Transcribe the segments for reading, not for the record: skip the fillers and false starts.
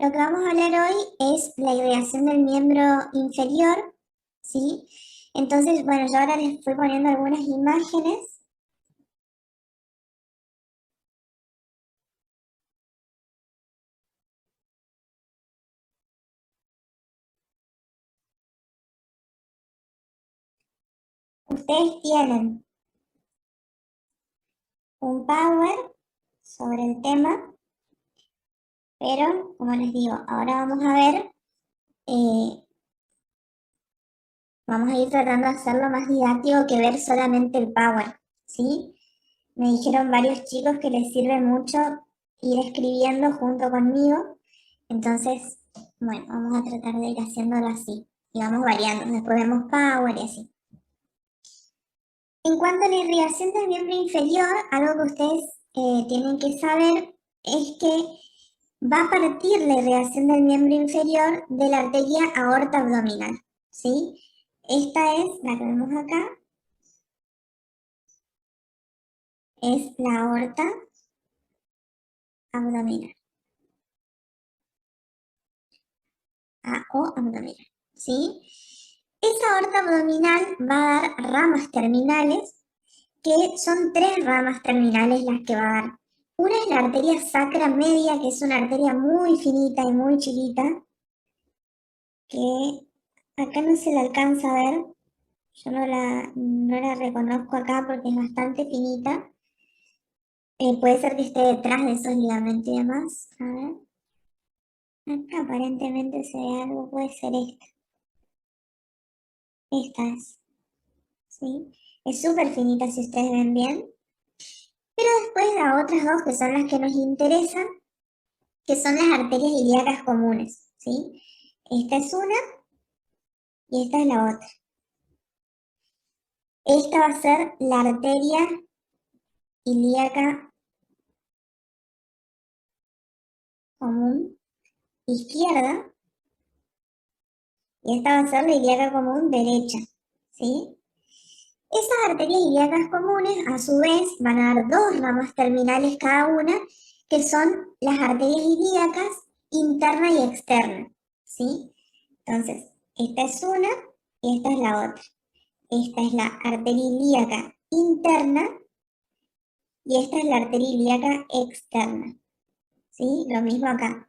Lo que vamos a hablar hoy es la irrigación del miembro inferior, ¿sí? Entonces, bueno, yo ahora les fui poniendo algunas imágenes. Ustedes tienen un power sobre el tema, pero, como les digo, ahora vamos a ver, eh, vamos a ir tratando de hacerlo más didáctico que ver solamente el power, ¿sí? Me dijeron varios chicos que les sirve mucho ir escribiendo junto conmigo. Entonces, bueno, vamos a tratar de ir haciéndolo así. Y vamos variando. Después vemos power y así. En cuanto a la irrigación del miembro inferior, algo que ustedes tienen que saber es que va a partir la irrigación del miembro inferior de la arteria aorta abdominal, ¿sí? Esta es la que vemos acá, es la aorta abdominal. O abdominal, ¿sí? Esa aorta abdominal va a dar ramas terminales, que son tres ramas terminales las que va a dar. Una es la arteria sacra media, que es una arteria muy finita y muy chiquita, que acá no se la alcanza a ver. Yo no la reconozco acá porque es bastante finita. Puede ser que esté detrás de esos ligamentos y demás. A ver. Acá aparentemente se ve algo, puede ser esta. Esta es. ¿Sí? Es súper finita si ustedes ven bien. Pero después las otras dos que son las que nos interesan, que son las arterias ilíacas comunes, ¿sí? Esta es una y esta es la otra. Esta va a ser la arteria ilíaca común izquierda y esta va a ser la ilíaca común derecha, ¿sí? Esas arterias ilíacas comunes, a su vez, van a dar dos ramas terminales cada una, que son las arterias ilíacas interna y externa, ¿sí? Entonces, esta es una y esta es la otra. Esta es la arteria ilíaca interna y esta es la arteria ilíaca externa, ¿sí? Lo mismo acá.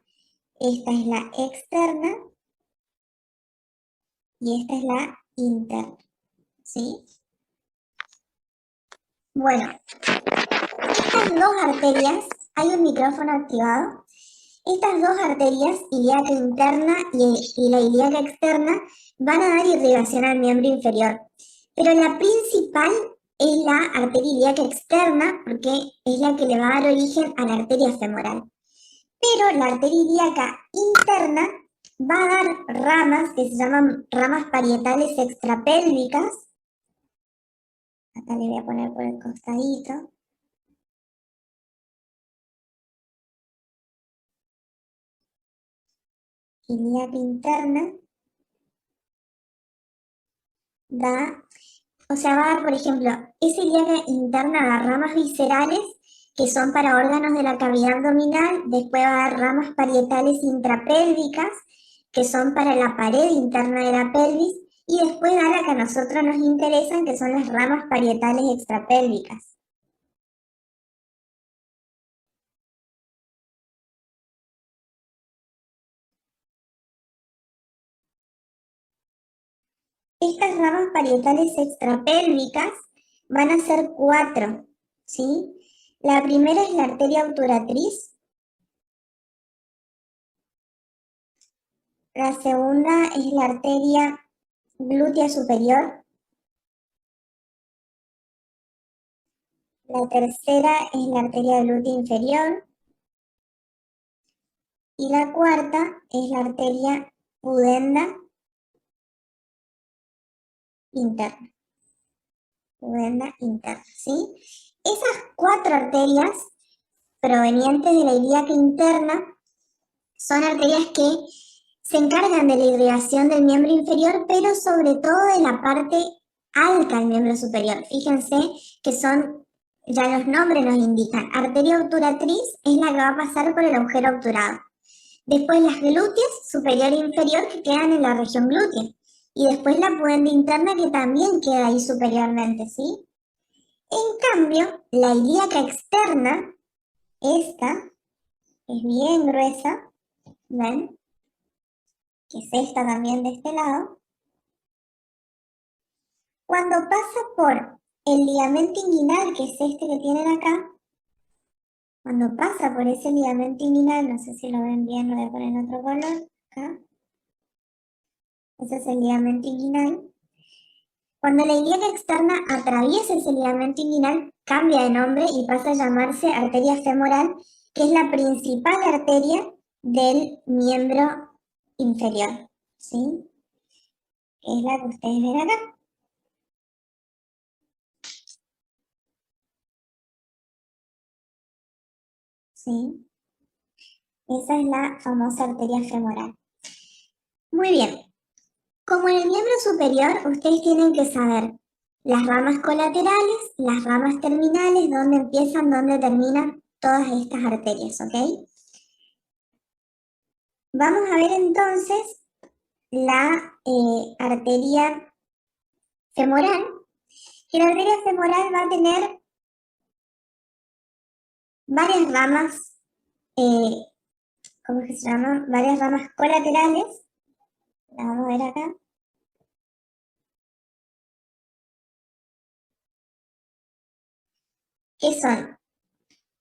Esta es la externa y esta es la interna, ¿sí? Bueno, estas dos arterias, hay un micrófono activado. Estas dos arterias, ilíaca interna y la ilíaca externa, van a dar irrigación al miembro inferior. Pero la principal es la arteria ilíaca externa, porque es la que le va a dar origen a la arteria femoral. Pero la arteria ilíaca interna va a dar ramas que se llaman ramas parietales extrapélvicas. Acá le voy a poner por el costadito. Ilíaca interna va a dar, por ejemplo, esa ilíaca interna da ramas viscerales que son para órganos de la cavidad abdominal, después va a dar ramas parietales intrapélvicas que son para la pared interna de la pelvis y después da la que a nosotros nos interesan que son las ramas parietales extrapélvicas. Estas ramas parietales extrapélvicas van a ser cuatro, ¿sí? La primera es la arteria obturatriz. La segunda es la arteria glútea superior. La tercera es la arteria glútea inferior. Y la cuarta es la arteria pudenda interna. Pudenda interna, ¿sí? Esas cuatro arterias provenientes de la ilíaca interna son arterias que se encargan de la irrigación del miembro inferior, pero sobre todo de la parte alta del miembro superior. Fíjense que son, ya los nombres nos indican, arteria obturatriz es la que va a pasar por el agujero obturado. Después las glúteas, superior e inferior, que quedan en la región glútea. Y después la pudenda interna que también queda ahí superiormente, ¿sí? En cambio, la ilíaca externa, esta, es bien gruesa, ¿ven? Que es esta también de este lado. Cuando pasa por el ligamento inguinal, que es este que tienen acá, cuando pasa por ese ligamento inguinal, no sé si lo ven bien, lo voy a poner en otro color, acá. Ese es el ligamento inguinal. Cuando la ilíaca externa atraviesa ese ligamento inguinal, cambia de nombre y pasa a llamarse arteria femoral, que es la principal arteria del miembro inferior, ¿sí? Que es la que ustedes ven acá. ¿Sí? Esa es la famosa arteria femoral. Muy bien. Como en el miembro superior, ustedes tienen que saber las ramas colaterales, las ramas terminales, dónde empiezan, dónde terminan todas estas arterias, ¿ok? Vamos a ver entonces la arteria femoral, que la arteria femoral va a tener varias ramas, ¿cómo es que se llama? Varias ramas colaterales. La vamos a ver acá. Que son,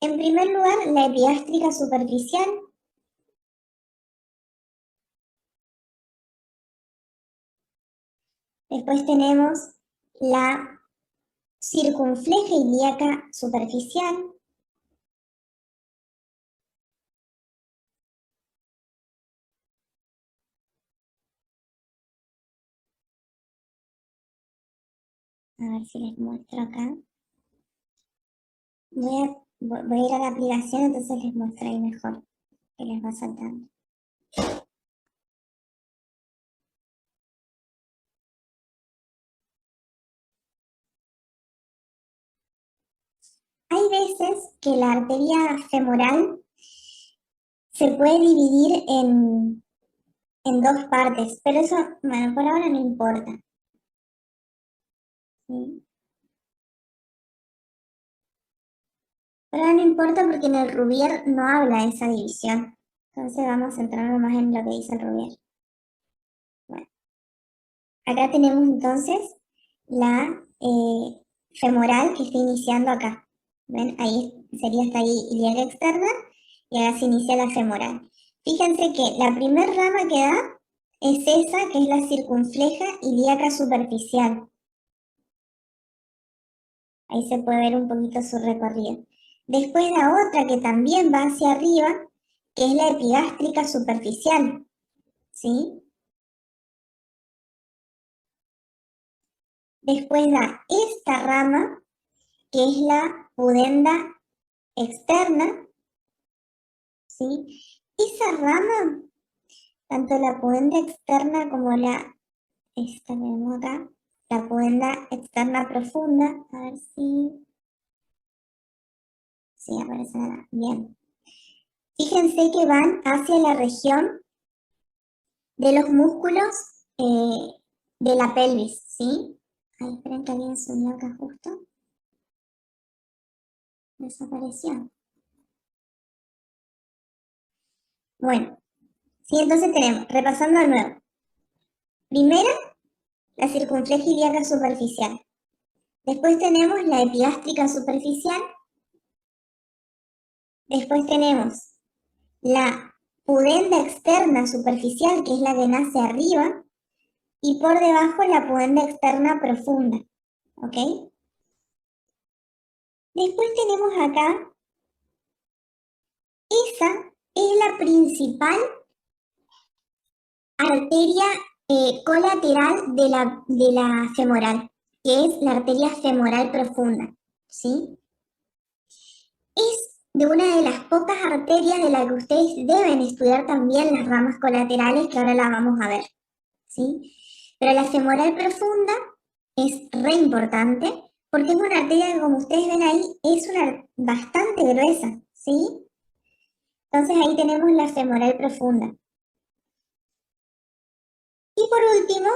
en primer lugar, la epigástrica superficial. Después tenemos la circunfleja ilíaca superficial. A ver si les muestro acá. Voy a ir a la aplicación, entonces les muestro ahí mejor, que les va saltando. Hay veces que la arteria femoral se puede dividir en dos partes, pero eso, bueno, por ahora no importa. ¿Sí? Por ahora no importa porque en el Rubier no habla de esa división. Entonces vamos a centrarnos más en lo que dice el Rubier. Bueno, acá tenemos entonces la femoral que está iniciando acá. ¿Ven? Ahí sería hasta ahí ilíaca externa y ahora se inicia la femoral. Fíjense que la primera rama que da es esa, que es la circunfleja ilíaca superficial. Ahí se puede ver un poquito su recorrido. Después la otra que también va hacia arriba, que es la epigástrica superficial. ¿Sí? Después da esta rama, que es la pudenda externa. ¿Sí? Esa rama, tanto la pudenda externa como esta que vemos acá, la pudenda externa profunda, a ver si aparece nada. Bien. Fíjense que van hacia la región de los músculos de la pelvis, ¿sí? Ahí, esperen que alguien subió acá justo. Desapareció. Bueno, sí, entonces tenemos, repasando de nuevo. Primera, la circunfleja ilíaca superficial. Después tenemos la epigástrica superficial. Después tenemos la pudenda externa superficial, que es la que nace arriba. Y por debajo la pudenda externa profunda. ¿Ok? Después tenemos acá, esa es la principal arteria colateral de la femoral, que es la arteria femoral profunda, ¿sí? Es de una de las pocas arterias de la que ustedes deben estudiar también las ramas colaterales, que ahora las vamos a ver, ¿sí? Pero la femoral profunda es re importante porque es una arteria que, como ustedes ven ahí, es bastante gruesa, ¿sí? Entonces ahí tenemos la femoral profunda. Y por último,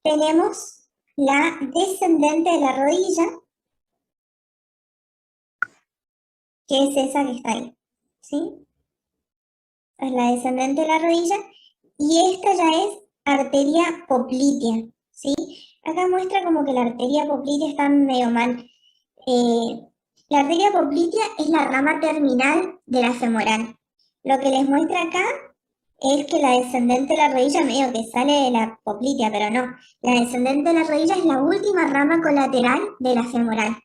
tenemos la descendente de la rodilla, que es esa que está ahí, ¿sí? Es la descendente de la rodilla, y esta ya es arteria poplitea, ¿sí? Acá muestra como que la arteria poplitea está medio mal. La arteria poplitea es la rama terminal de la femoral. Lo que les muestra acá es que la descendente de la rodilla medio que sale de la poplitea, pero no. La descendente de la rodilla es la última rama colateral de la femoral,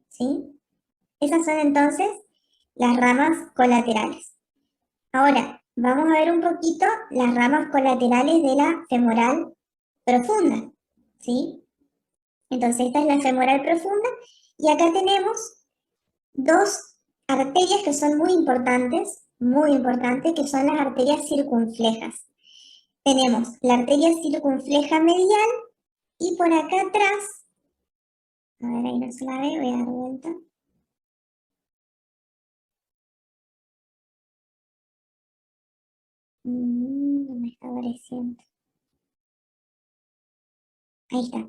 ¿sí? Esas son entonces las ramas colaterales. Ahora, vamos a ver un poquito las ramas colaterales de la femoral profunda, ¿sí? Entonces, esta es la femoral profunda y acá tenemos dos arterias que son muy importantes, que son las arterias circunflejas. Tenemos la arteria circunfleja medial y por acá atrás, a ver, ahí no se la ve, voy a dar vuelta. No me está apareciendo. Ahí está.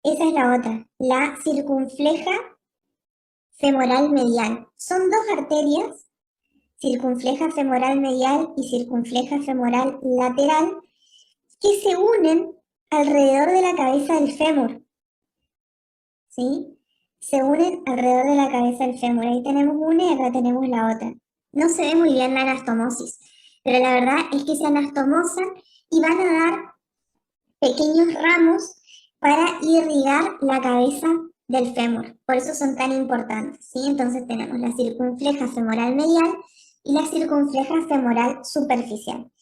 Esa es la otra, la circunfleja femoral medial. Son dos arterias, circunfleja femoral medial y circunfleja femoral lateral, que se unen alrededor de la cabeza del fémur, ¿sí? Se unen alrededor de la cabeza del fémur. Ahí tenemos una y acá tenemos la otra. No se ve muy bien la anastomosis, pero la verdad es que se anastomosan y van a dar pequeños ramos para irrigar la cabeza del fémur. Por eso son tan importantes, ¿sí? Entonces tenemos la circunfleja femoral medial y la circunfleja femoral superficial.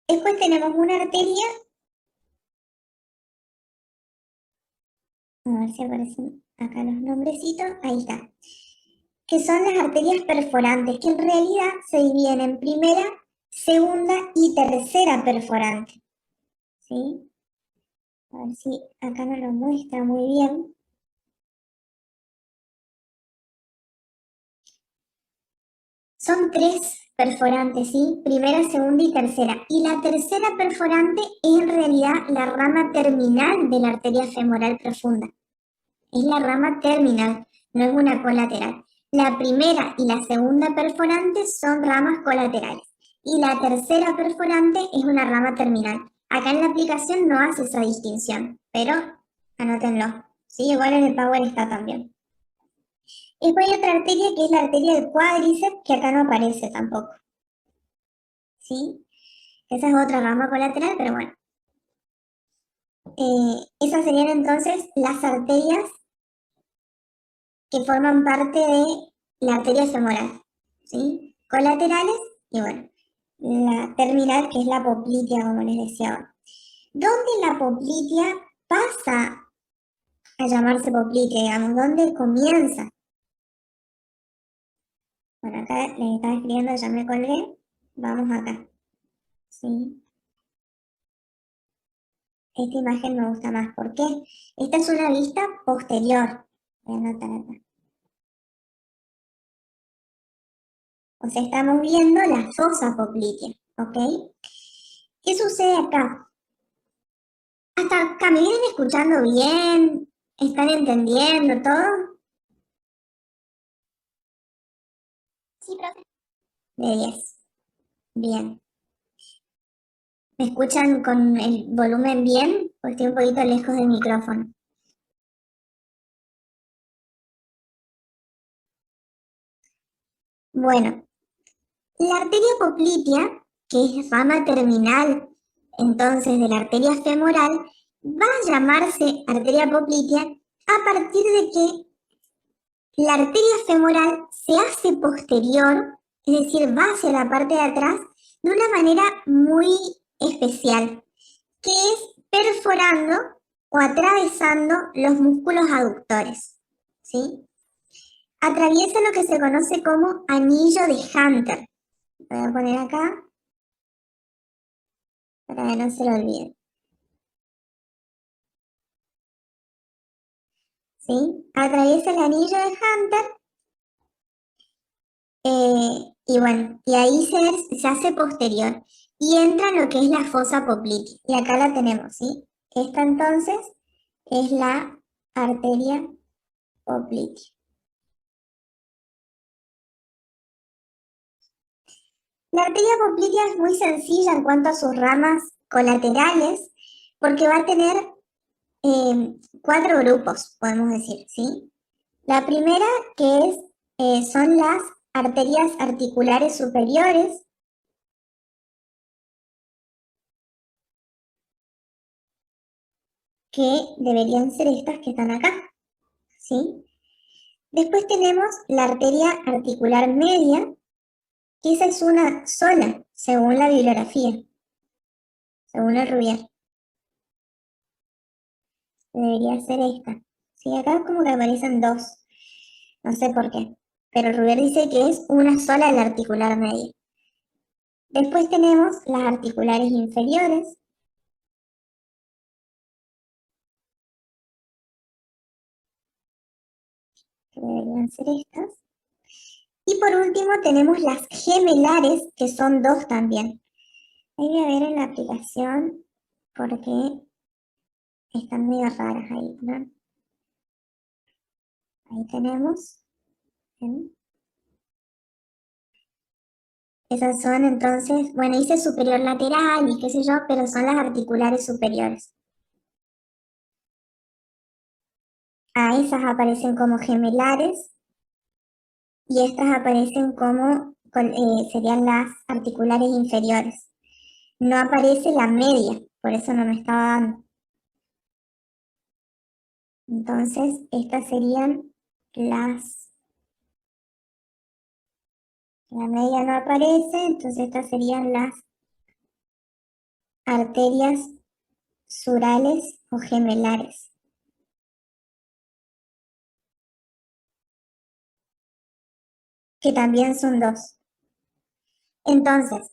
Después tenemos una arteria, a ver si aparecen acá los nombrecitos, ahí está, que son las arterias perforantes, que en realidad se dividen en primera, segunda y tercera perforante, ¿sí? A ver si acá no lo muestra muy bien. Son tres perforantes, ¿sí? Primera, segunda y tercera. Y la tercera perforante es en realidad la rama terminal de la arteria femoral profunda. Es la rama terminal, no es una colateral. La primera y la segunda perforante son ramas colaterales. Y la tercera perforante es una rama terminal. Acá en la aplicación no hace esa distinción, pero anótenlo. Sí, igual en el Power está también. Después hay otra arteria que es la arteria del cuádriceps, que acá no aparece tampoco. ¿Sí? Esa es otra rama colateral, pero bueno. Esas serían entonces las arterias que forman parte de la arteria femoral, ¿sí? Colaterales y bueno, la terminal que es la poplitea, como les decía ahora. ¿Dónde la poplitea pasa a llamarse poplitea, digamos? ¿Dónde comienza? Bueno, acá les estaba escribiendo, ya me colgué. Vamos acá, ¿sí? Esta imagen me gusta más. ¿Por qué? Esta es una vista posterior. Voy a anotar acá. O sea, estamos viendo la fosa poplitea, ¿ok? ¿Qué sucede acá? Hasta acá, ¿me vienen escuchando bien? ¿Están entendiendo todo? Sí, profe. De 10. Bien. ¿Me escuchan con el volumen bien? Porque estoy un poquito lejos del micrófono. Bueno, la arteria poplitea, que es rama terminal entonces de la arteria femoral, va a llamarse arteria poplitea a partir de que la arteria femoral se hace posterior, es decir, va hacia la parte de atrás de una manera muy especial, que es perforando o atravesando los músculos aductores, ¿sí? Atraviesa lo que se conoce como anillo de Hunter. Voy a poner acá para que no se lo olviden, ¿sí? Atraviesa el anillo de Hunter Y bueno, y ahí se hace posterior y entra lo que es la fosa poplitea. Y acá la tenemos, ¿sí? Esta entonces es la arteria poplitea. La arteria poplitea es muy sencilla en cuanto a sus ramas colaterales, porque va a tener 4 grupos, podemos decir, ¿sí? La primera que son las arterias articulares superiores, que deberían ser estas que están acá, ¿sí? Después tenemos la arteria articular media, que esa es una sola, según la bibliografía, según el Rubier. Debería ser esta. Sí, acá como que aparecen dos, no sé por qué, pero el Rubier dice que es una sola la articular media. Después tenemos las articulares inferiores, que deberían ser estas. Y por último tenemos las gemelares, que son dos también. Ahí voy a ver en la aplicación porque están medio raras ahí, ¿no? Ahí tenemos. ¿Ven? Esas son entonces, bueno, hice superior lateral y qué sé yo, pero son las articulares superiores. A esas aparecen como gemelares y estas aparecen como, serían las articulares inferiores. No aparece la media, por eso no me estaba dando. Entonces, estas serían las... La media no aparece, entonces estas serían las arterias surales o gemelares, que también son dos. Entonces,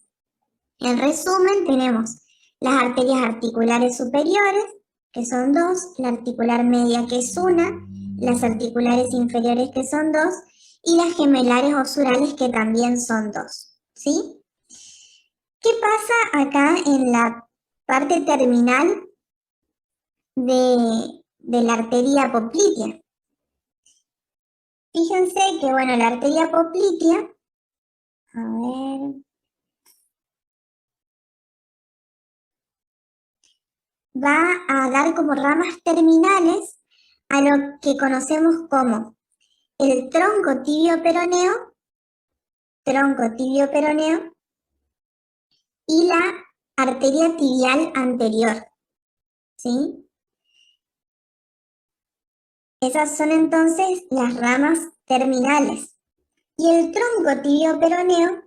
en resumen, tenemos las arterias articulares superiores, que son dos, la articular media, que es una, las articulares inferiores, que son dos, y las gemelares o surales, que también son dos, ¿sí? ¿Qué pasa acá en la parte terminal de la arteria poplitea? Fíjense que, bueno, la arteria poplitea, a ver, va a dar como ramas terminales a lo que conocemos como el tronco tibio peroneo y la arteria tibial anterior, ¿sí? Esas son entonces las ramas terminales. Y el tronco tibio peroneo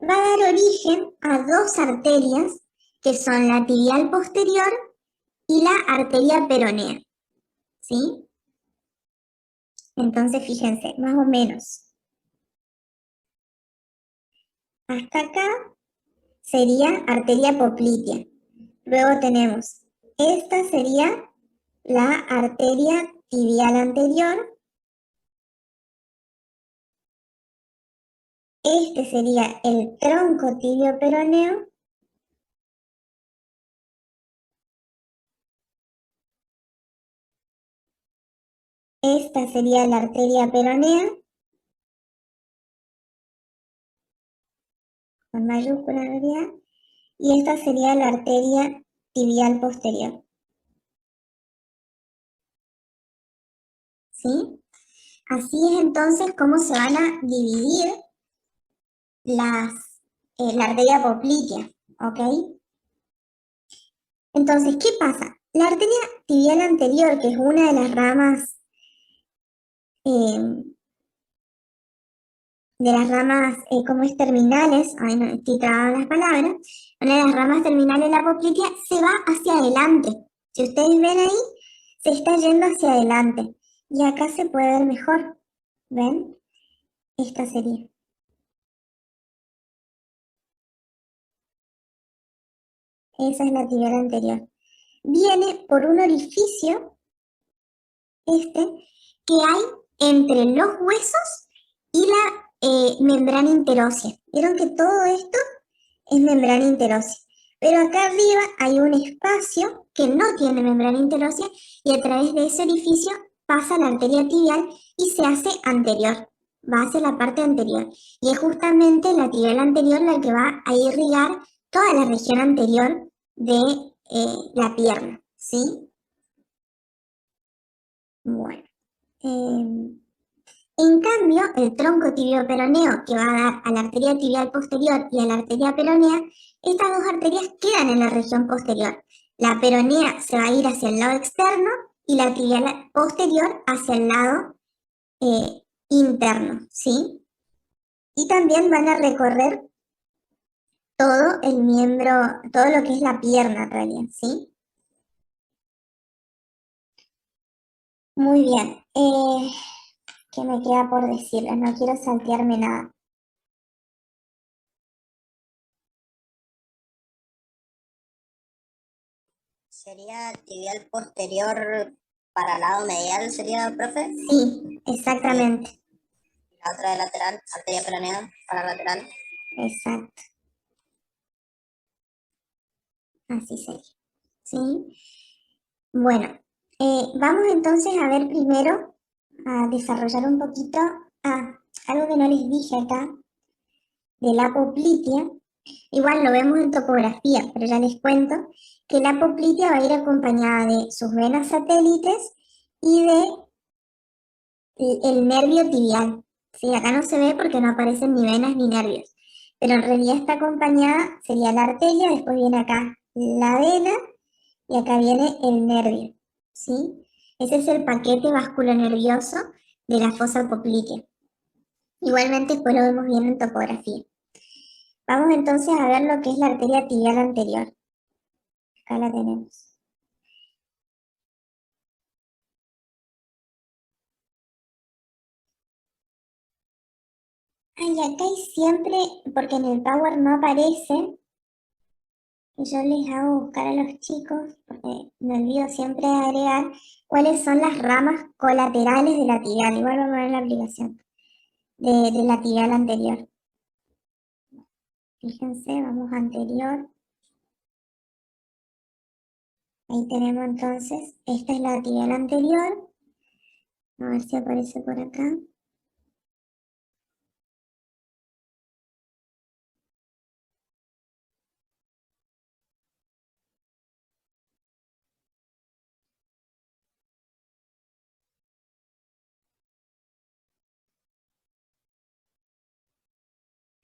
va a dar origen a dos arterias que son la tibial posterior y la arteria peronea, ¿sí? Entonces fíjense, más o menos. Hasta acá sería arteria poplitea. Luego tenemos, esta sería la arteria tibial anterior. Este sería el tronco tibio peroneo. Esta sería la arteria peronea, con mayúscula en realidad. Y esta sería la arteria tibial posterior. ¿Sí? Así es entonces cómo se van a dividir la arteria poplitea, ¿ok? Entonces, ¿qué pasa? La arteria tibial anterior, que es una de las ramas, eh, como es terminales, ay no, estoy trabando las palabras, una de las ramas terminales de la poplitea se va hacia adelante. Si ustedes ven ahí, se está yendo hacia adelante. Y acá se puede ver mejor, ¿ven? Esta sería. Esa es la tibial anterior. Viene por un orificio, que hay entre los huesos y la membrana interósea. Vieron que todo esto es membrana interósea. Pero acá arriba hay un espacio que no tiene membrana interósea y a través de ese orificio pasa la arteria tibial y se hace anterior, va hacia la parte anterior. Y es justamente la tibial anterior la que va a irrigar toda la región anterior de la pierna, ¿sí? Bueno. En cambio, el tronco tibio-peroneo que va a dar a la arteria tibial posterior y a la arteria peronea, estas dos arterias quedan en la región posterior. La peronea se va a ir hacia el lado externo y la tibial posterior hacia el lado interno, ¿sí? Y también van a recorrer todo el miembro, todo lo que es la pierna en realidad, ¿sí? Muy bien. ¿Qué me queda por decirles? No quiero saltearme nada. ¿Sería tibial posterior para lado medial, sería, profe? Sí, exactamente. Y la otra de lateral, arteria peronea para lateral. Exacto. Así sería. ¿Sí? Bueno, vamos entonces a ver primero, a desarrollar un poquito, algo que no les dije acá, de la apoplitea. Igual lo vemos en topografía, pero ya les cuento que la apoplitea va a ir acompañada de sus venas satélites y de el nervio tibial. Sí, acá no se ve porque no aparecen ni venas ni nervios, pero en realidad está acompañada, sería la arteria, después viene acá la vena y acá viene el nervio, ¿sí? Ese es el paquete vasculonervioso de la fosa poplitea. Igualmente después lo vemos bien en topografía. Vamos entonces a ver lo que es la arteria tibial anterior. Acá la tenemos. Ay, acá hay siempre, porque en el Power no aparece, y yo les hago buscar a los chicos, porque me olvido siempre de agregar cuáles son las ramas colaterales de la tibial. Igual vamos a ver la aplicación de la tibial anterior. Fíjense, vamos anterior. Ahí tenemos entonces, esta es la tibial anterior. A ver si aparece por acá.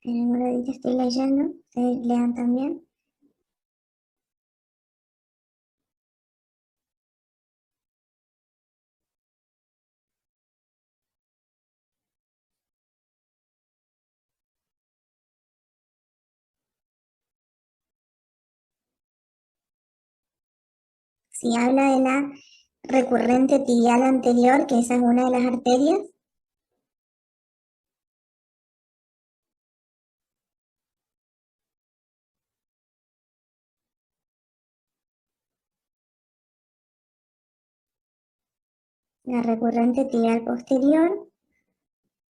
Tenemos lo que estoy leyendo, ustedes lean también. Si habla de la recurrente tibial anterior, que esa es una de las arterias. La recurrente tibial posterior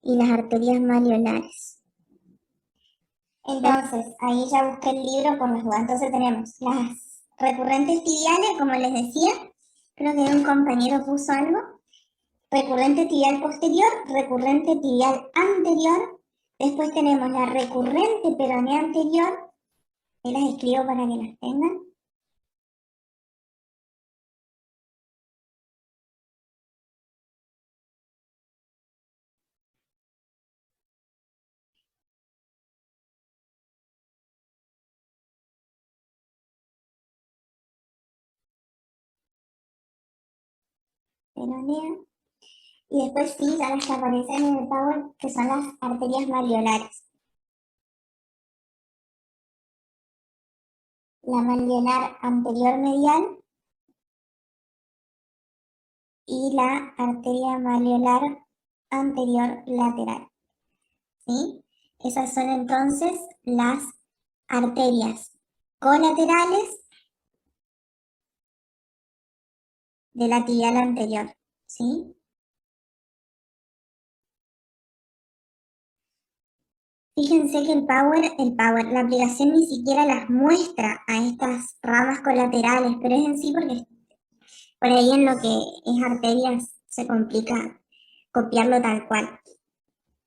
y las arterias maleolares. Entonces, ahí ya busqué el libro por las dudas. Entonces tenemos las recurrentes tibiales, como les decía, creo que un compañero puso algo. Recurrente tibial posterior, recurrente tibial anterior. Después tenemos la recurrente peronea anterior. Ahí las escribo para que las tengan. Peronea. Y después sí, ya las que aparecen en el Power, que son las arterias maleolares. La maleolar anterior medial y la arteria maleolar anterior lateral. ¿Sí? Esas son entonces las arterias colaterales de la tibial anterior. ¿Sí? Fíjense que la aplicación ni siquiera las muestra a estas ramas colaterales, pero es en sí porque por ahí en lo que es arterias se complica copiarlo tal cual.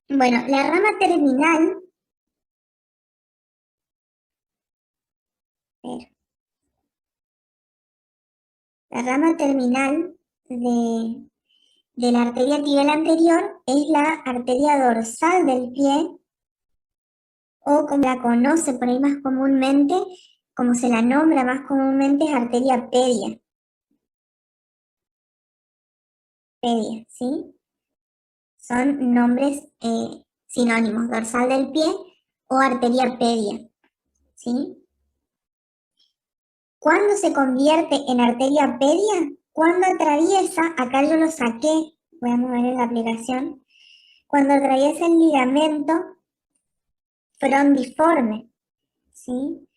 Bueno, la rama terminal, espera, la rama terminal de la arteria tibial anterior es la arteria dorsal del pie, o como la conoce por ahí más comúnmente, como se la nombra más comúnmente, es arteria pedia. Pedia, ¿sí? Son nombres sinónimos, dorsal del pie o arteria pedia, ¿sí? ¿Cuándo se convierte en arteria pedia? Cuando atraviesa, acá yo lo saqué, voy a mover en la aplicación, cuando atraviesa el ligamento frondiforme, ¿sí?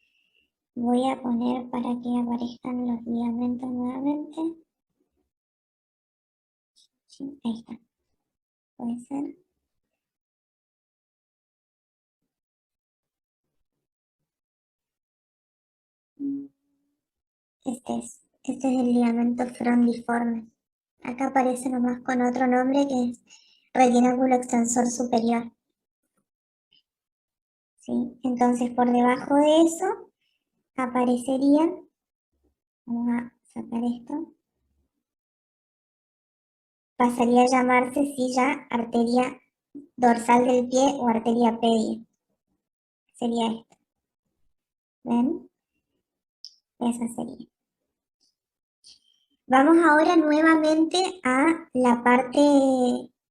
Voy a poner para que aparezcan los ligamentos nuevamente. Sí, ahí está, puede ser. Este es el ligamento frondiforme. Acá aparece nomás con otro nombre que es retináculo extensor superior, ¿sí? Entonces por debajo de eso aparecería, vamos a sacar esto, pasaría a llamarse sí ya arteria dorsal del pie o arteria pedia. Sería esto, ¿ven? Esa sería. Vamos ahora nuevamente a la parte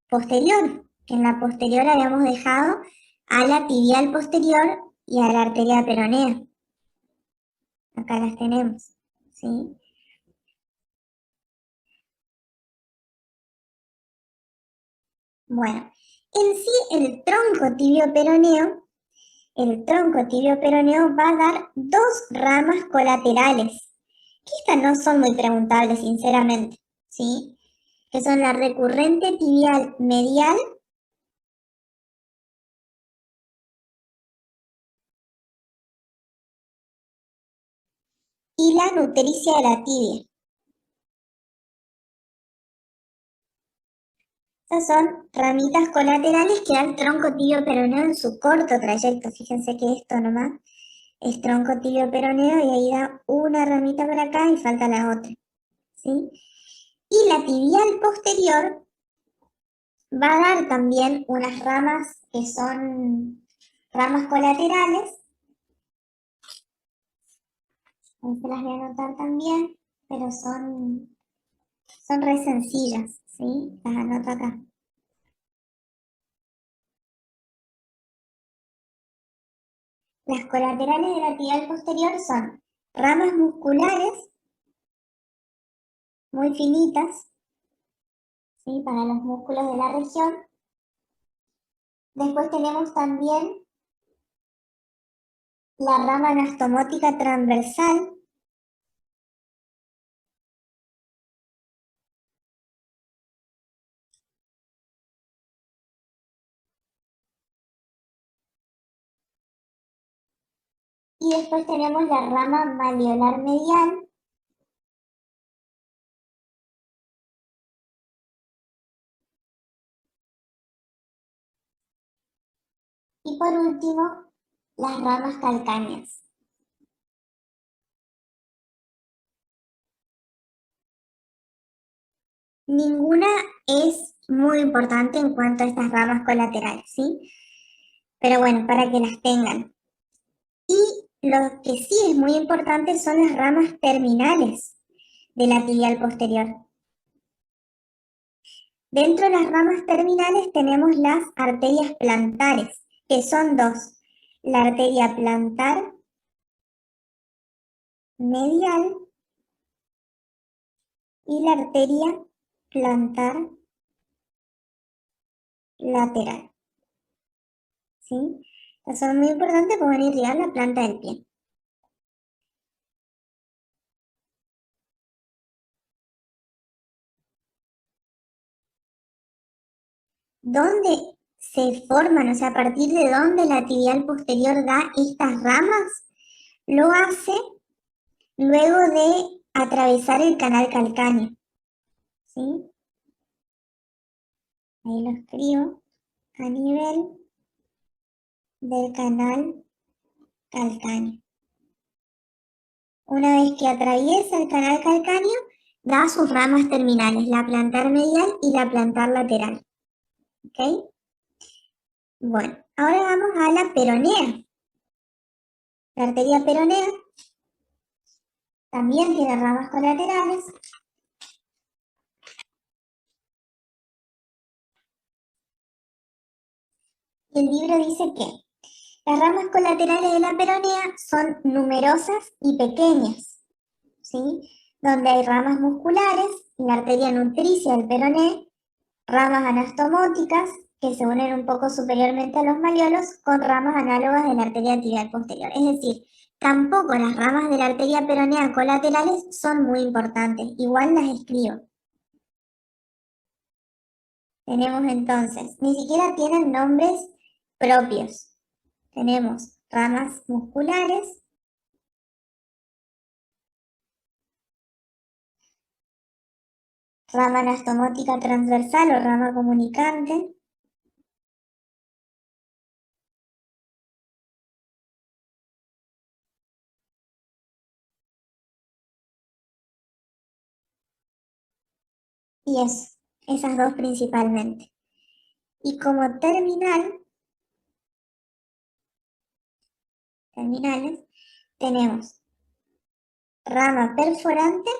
posterior, que en la posterior habíamos dejado a la tibial posterior y a la arteria peronea. Acá las tenemos, ¿sí? Bueno, en sí el tronco tibio peroneo va a dar dos ramas colaterales, que estas no son muy preguntables, sinceramente, ¿sí? Que son la recurrente tibial medial y la nutricia de la tibia. Estas son ramitas colaterales que da el tronco tibio peroneo en su corto trayecto. Fíjense que esto nomás es tronco tibio peroneo y ahí da una ramita para acá y falta la otra, ¿sí? Y la tibial posterior va a dar también unas ramas que son ramas colaterales. Ahí se las voy a anotar también, pero son re sencillas, ¿sí? Las anoto acá. Las colaterales de la tibial posterior son ramas musculares muy finitas, ¿sí? Para los músculos de la región. Después tenemos también la rama anastomótica transversal. Y después tenemos la rama malleolar medial. Y por último, las ramas calcáneas. Ninguna es muy importante en cuanto a estas ramas colaterales, ¿sí? Pero bueno, para que las tengan. Y lo que sí es muy importante son las ramas terminales de la tibial posterior. Dentro de las ramas terminales tenemos las arterias plantares, que son dos. La arteria plantar medial y la arteria plantar lateral, ¿sí? Estas son muy importantes porque van a irrigar la planta del pie. ¿Dónde se forman, o sea, a partir de dónde la tibial posterior da estas ramas, lo hace luego de atravesar el canal calcáneo, ¿sí? Ahí lo escribo, a nivel del canal calcáneo. Una vez que atraviesa el canal calcáneo, da sus ramas terminales, la plantar medial y la plantar lateral. ¿Ok? Bueno, ahora vamos a la peronea. La arteria peronea también tiene ramas colaterales. Y el libro dice que las ramas colaterales de la peronea son numerosas y pequeñas, ¿sí? Donde hay ramas musculares, la arteria nutricia del peroné, ramas anastomóticas, que se unen un poco superiormente a los malleolos, con ramas análogas de la arteria tibial posterior. Es decir, tampoco las ramas de la arteria peronea colaterales son muy importantes, igual las escribo. Tenemos entonces, ni siquiera tienen nombres propios. Tenemos ramas musculares, rama anastomótica transversal o rama comunicante, y eso, esas dos principalmente. Y como terminales, tenemos rama perforante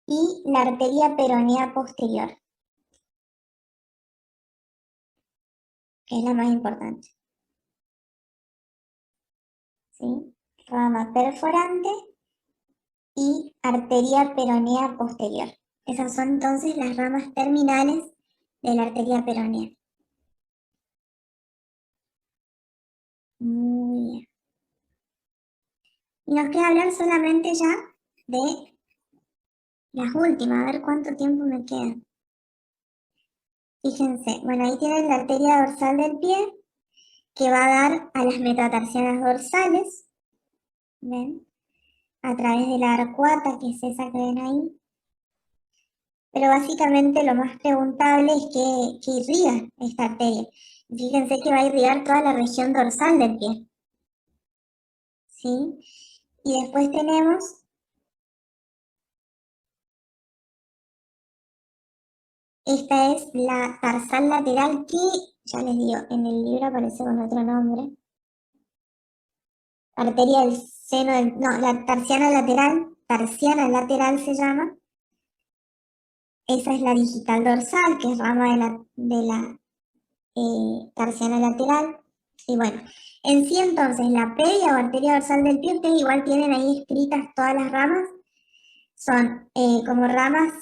y la arteria peronea posterior, que es la más importante. ¿Sí? Rama perforante y arteria peronea posterior. Esas son entonces las ramas terminales de la arteria peronea. Muy bien. Y nos queda hablar solamente ya de las últimas, a ver cuánto tiempo me queda. Fíjense, bueno, ahí tienen la arteria dorsal del pie, que va a dar a las metatarsianas dorsales, ¿ven? A través de la arcuata, que es esa que ven ahí. Pero básicamente lo más preguntable es que irriga esta arteria. Fíjense que va a irrigar toda la región dorsal del pie, ¿sí? Y después tenemos esta es la tarsal lateral que, ya les digo, en el libro aparece con otro nombre. Arteria del seno del, no, la tarsiana lateral se llama. Esa es la digital dorsal, que es rama de la tarsiana lateral. Y bueno, en sí entonces la pedia o arteria dorsal del pie, ustedes igual tienen ahí escritas todas las ramas. Son como ramas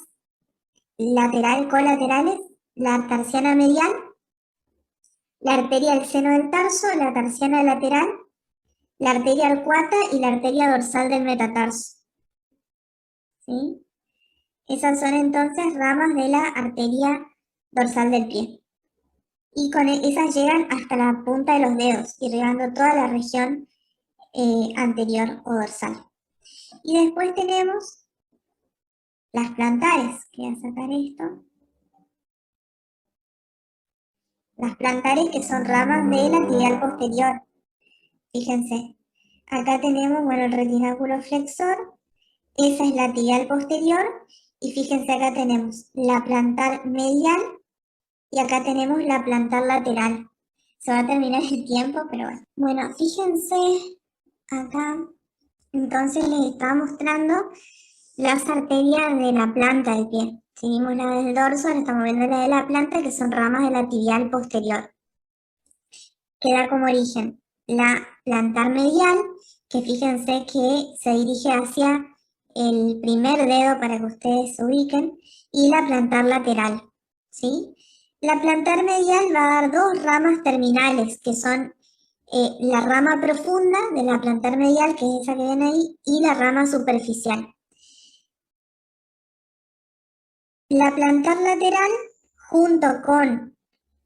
lateral, colaterales, la tarsiana medial, la arteria del seno del tarso, la tarsiana lateral, la arteria arcuata y la arteria dorsal del metatarso. ¿Sí? Esas son entonces ramas de la arteria dorsal del pie. Y con esas llegan hasta la punta de los dedos, irrigando toda la región anterior o dorsal. Y después tenemos las plantares, que voy a sacar esto. Las plantares que son ramas de la tibial posterior. Fíjense, acá tenemos, bueno, el retináculo flexor, esa es la tibial posterior, y fíjense acá tenemos la plantar medial y acá tenemos la plantar lateral. Se va a terminar el tiempo, pero bueno. Bueno, fíjense acá, entonces les estaba mostrando las arterias de la planta del pie. Si vimos la del dorso, ahora estamos viendo la de la planta, que son ramas de la tibial posterior. Que da como origen la plantar medial, que fíjense que se dirige hacia el primer dedo para que ustedes se ubiquen, y la plantar lateral, ¿sí? La plantar medial va a dar dos ramas terminales, que son la rama profunda de la plantar medial, que es esa que ven ahí, y la rama superficial. La plantar lateral, junto con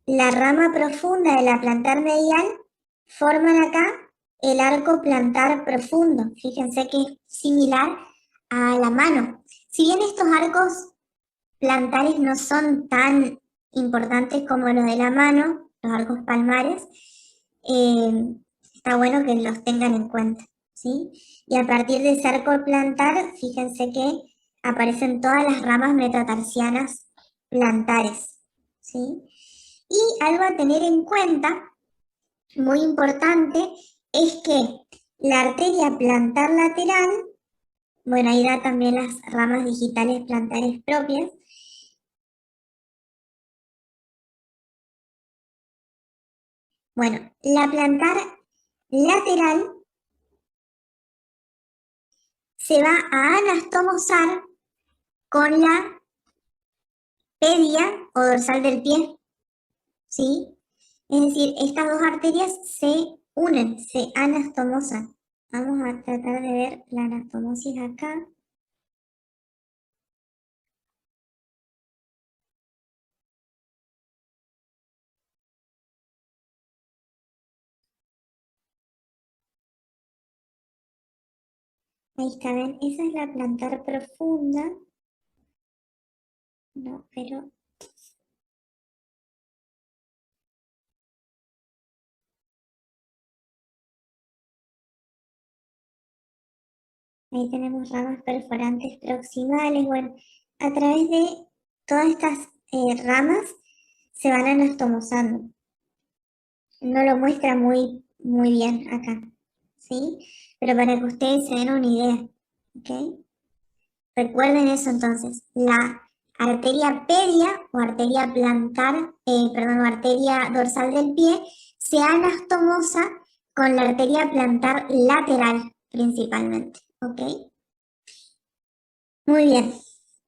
la rama profunda de la plantar medial, forman acá el arco plantar profundo. Fíjense que es similar a la mano. Si bien estos arcos plantares no son tan importantes como los de la mano, los arcos palmares, está bueno que los tengan en cuenta, ¿sí? Y a partir de ese arco plantar, fíjense que aparecen todas las ramas metatarsianas plantares, ¿sí? Y algo a tener en cuenta, muy importante, es que la arteria plantar lateral, bueno, ahí da también las ramas digitales plantares propias. Bueno, la plantar lateral se va a anastomosar con la pedia o dorsal del pie, ¿sí? Es decir, estas dos arterias se unen, se anastomosan. Vamos a tratar de ver la anastomosis acá. Ahí está, ¿ven? Esa es la plantar profunda. No, pero ahí tenemos ramas perforantes proximales. Bueno, a través de todas estas ramas se van anastomosando. No lo muestra muy bien acá, ¿sí? Pero para que ustedes se den una idea, ¿ok? Recuerden eso entonces, la arteria pedia o arteria plantar, perdón, o arteria dorsal del pie se anastomosa con la arteria plantar lateral principalmente, ¿ok? Muy bien.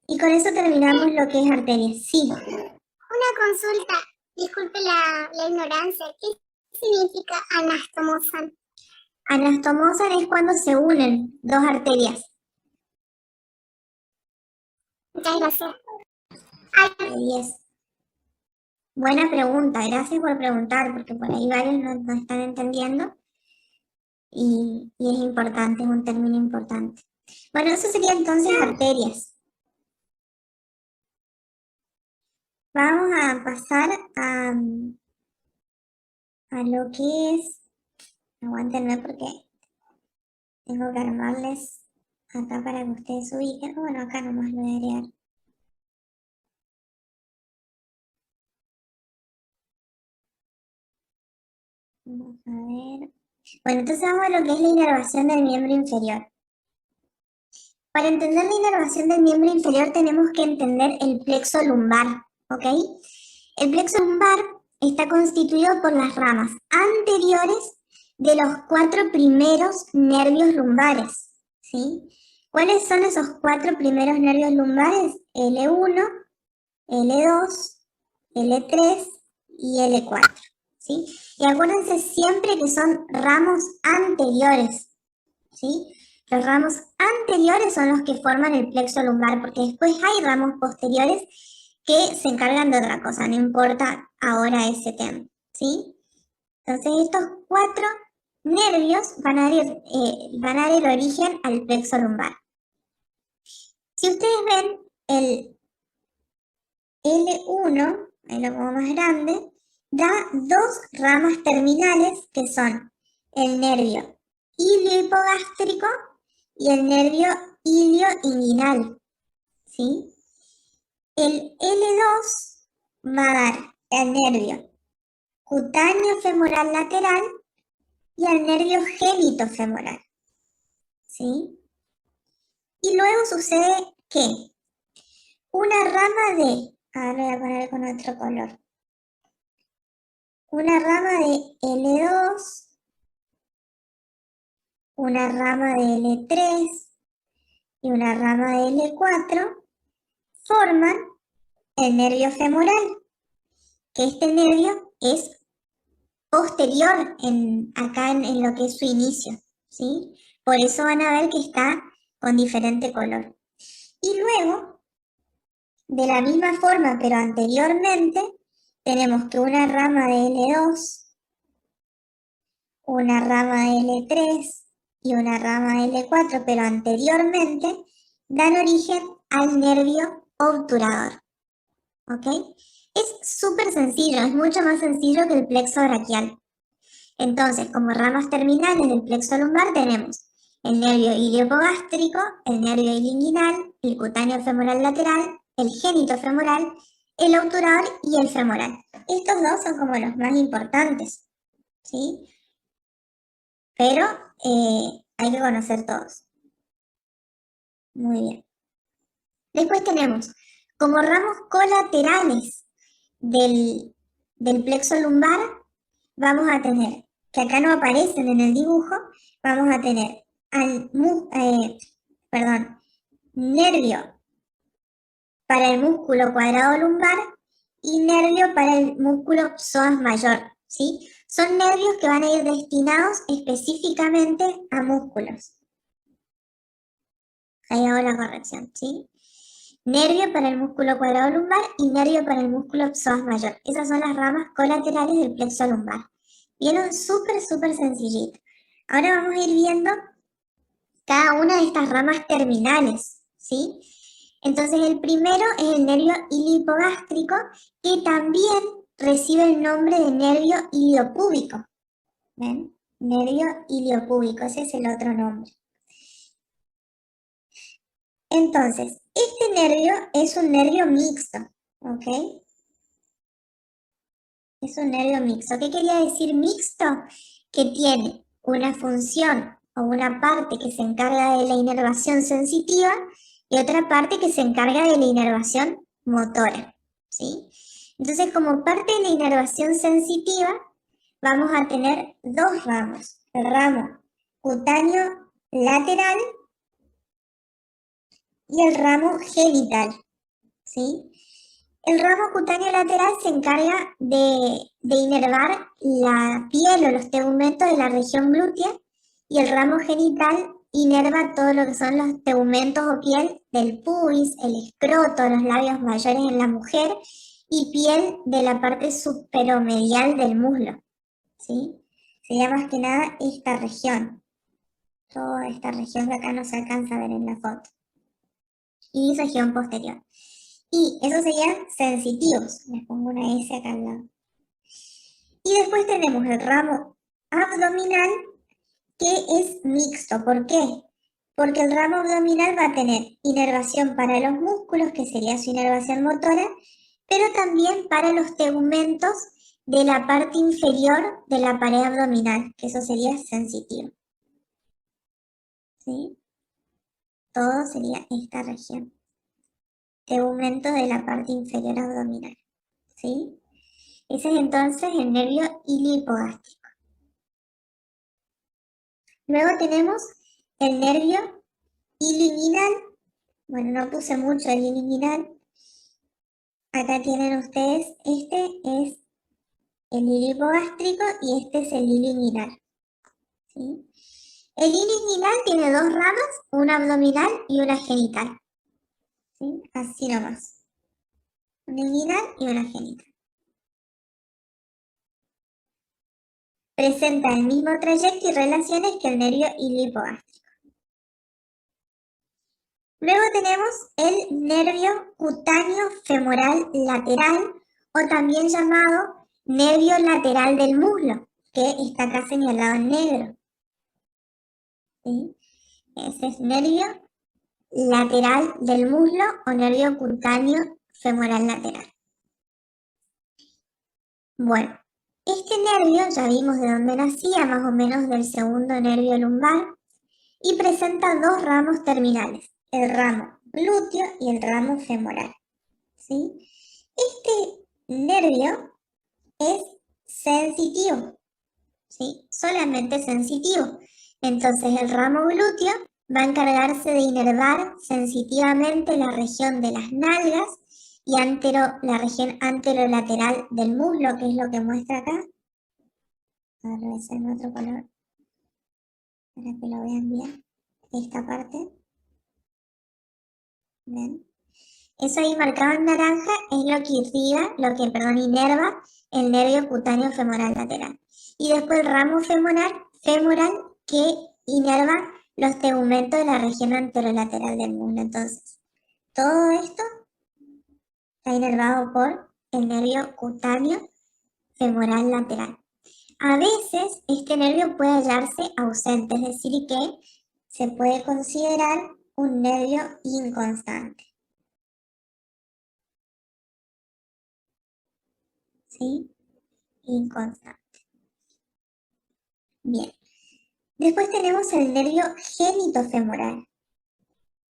Y con eso terminamos lo que es arterias. Sí, Una consulta, disculpe la ignorancia, ¿qué significa anastomosan? anastomosan es cuando se unen dos arterias. Muchas gracias. Ahí es. Buena pregunta, gracias por preguntar, porque por ahí varios no están entendiendo y es importante, es un término importante. Bueno, eso sería entonces arterias. Vamos a pasar a lo que es, aguántenme porque tengo que armarles acá para que ustedes ubiquen. Bueno, acá nomás lo voy a agregar. Vamos a ver. Bueno, entonces vamos a lo que es la inervación del miembro inferior. Para entender la inervación del miembro inferior tenemos que entender el plexo lumbar, ¿ok? El plexo lumbar está constituido por las ramas anteriores de los 4 primeros nervios lumbares, ¿sí? ¿Cuáles son esos 4 primeros nervios lumbares? L1, L2, L3 y L4, ¿sí? Y acuérdense siempre que son ramos anteriores, ¿sí? Los ramos anteriores son los que forman el plexo lumbar, porque después hay ramos posteriores que se encargan de otra cosa, no importa ahora ese tema, ¿sí? Entonces estos 4 nervios van a dar el origen al plexo lumbar. Si ustedes ven el L1, ahí lo pongo más grande, da 2 ramas terminales que son el nervio iliohipogástrico y el nervio ilioinguinal, ¿sí? El L2 va a dar el nervio cutáneo femoral lateral y el nervio genitofemoral, ¿sí? Y luego sucede que una rama de, ahora voy a poner con otro color, una rama de L2, una rama de L3 y una rama de L4 forman el nervio femoral, que este nervio es posterior acá en lo que es su inicio, ¿sí? Por eso van a ver que está con diferente color. Y luego De la misma forma, pero anteriormente, tenemos que una rama de L2, una rama de L3 y una rama de L4, pero anteriormente, dan origen al nervio obturador. ¿Ok? Es súper sencillo, es mucho más sencillo que el plexo braquial. Entonces, como ramas terminales del plexo lumbar tenemos el nervio iliohipogástrico, el nervio ilinguinal, el cutáneo femoral lateral, el génito femoral, el obturador y el femoral. Estos dos son como los más importantes, ¿sí? Pero hay que conocer todos. Muy bien. Después tenemos como ramos colaterales del plexo lumbar, vamos a tener, que acá no aparecen en el dibujo, vamos a tener nervio para el músculo cuadrado lumbar y nervio para el músculo psoas mayor, ¿sí? Son nervios que van a ir destinados específicamente a músculos. Ahí hago la corrección, ¿sí? Nervio para el músculo cuadrado lumbar y nervio para el músculo psoas mayor. Esas son las ramas colaterales del plexo lumbar. Vieron súper sencillito. Ahora vamos a ir viendo cada una de estas ramas terminales, ¿sí? Entonces el primero es el nervio iliohipogástrico, que también recibe el nombre de nervio iliopúbico. ¿Ven? Nervio iliopúbico, ese es el otro nombre. Entonces, este nervio es un nervio mixto, ¿ok? Es un nervio mixto. ¿Qué quería decir mixto? Que tiene una función o una parte que se encarga de la inervación sensitiva y otra parte que se encarga de la inervación motora, ¿sí? Entonces, como parte de la inervación sensitiva, vamos a tener dos ramos. El ramo cutáneo lateral y el ramo genital, ¿sí? El ramo cutáneo lateral se encarga de inervar la piel o los tegumentos de la región glútea y el ramo genital inerva todo lo que son los tegumentos o piel del pubis, el escroto, los labios mayores en la mujer y piel de la parte superomedial del muslo, ¿sí? Sería más que nada esta región, toda esta región que acá no se alcanza a ver en la foto, y región posterior. Y esos serían sensitivos. Les pongo una S acá al lado. Y después tenemos el ramo abdominal, que es mixto. ¿Por qué? Porque el ramo abdominal va a tener inervación para los músculos, que sería su inervación motora, pero también para los tegumentos de la parte inferior de la pared abdominal, que eso sería sensitivo. ¿Sí? Todo sería esta región. Tegumento de la parte inferior abdominal, ¿sí? Ese es entonces el nervio iliohipogástrico. Luego tenemos el nervio ilinguinal. Bueno, no puse mucho el ilinguinal. Acá tienen ustedes, este es el iliohipogástrico y este es el ilinguinal, ¿sí? El ilinguinal tiene dos ramas, una abdominal y una genital, ¿sí? Así nomás. Una inguinal y una genital. Presenta el mismo trayecto y relaciones que el nervio iliohipogástrico. Luego tenemos el nervio cutáneo femoral lateral, o también llamado nervio lateral del muslo, que está acá señalado en negro, ¿sí? Ese es nervio lateral del muslo o nervio cutáneo femoral lateral. Bueno, este nervio ya vimos de dónde nacía, más o menos del segundo nervio lumbar, y presenta dos ramos terminales, el ramo glúteo y el ramo femoral, ¿sí? Este nervio es sensitivo, ¿sí? Solamente sensitivo. Entonces el ramo glúteo va a encargarse de inervar sensitivamente la región de las nalgas y la región anterolateral del muslo, que es lo que muestra acá. Ahora lo voy a hacer en otro color para que lo vean bien. Esta parte. ¿Ven? Eso ahí marcado en naranja es lo que inerva el nervio cutáneo femoral lateral. Y después el ramo femoral que inerva los tegumentos de la región anterolateral del muslo. Entonces, todo esto está inervado por el nervio cutáneo femoral lateral. A veces este nervio puede hallarse ausente, es decir, que se puede considerar un nervio inconstante. ¿Sí? Inconstante. Bien. Después tenemos el nervio genitofemoral.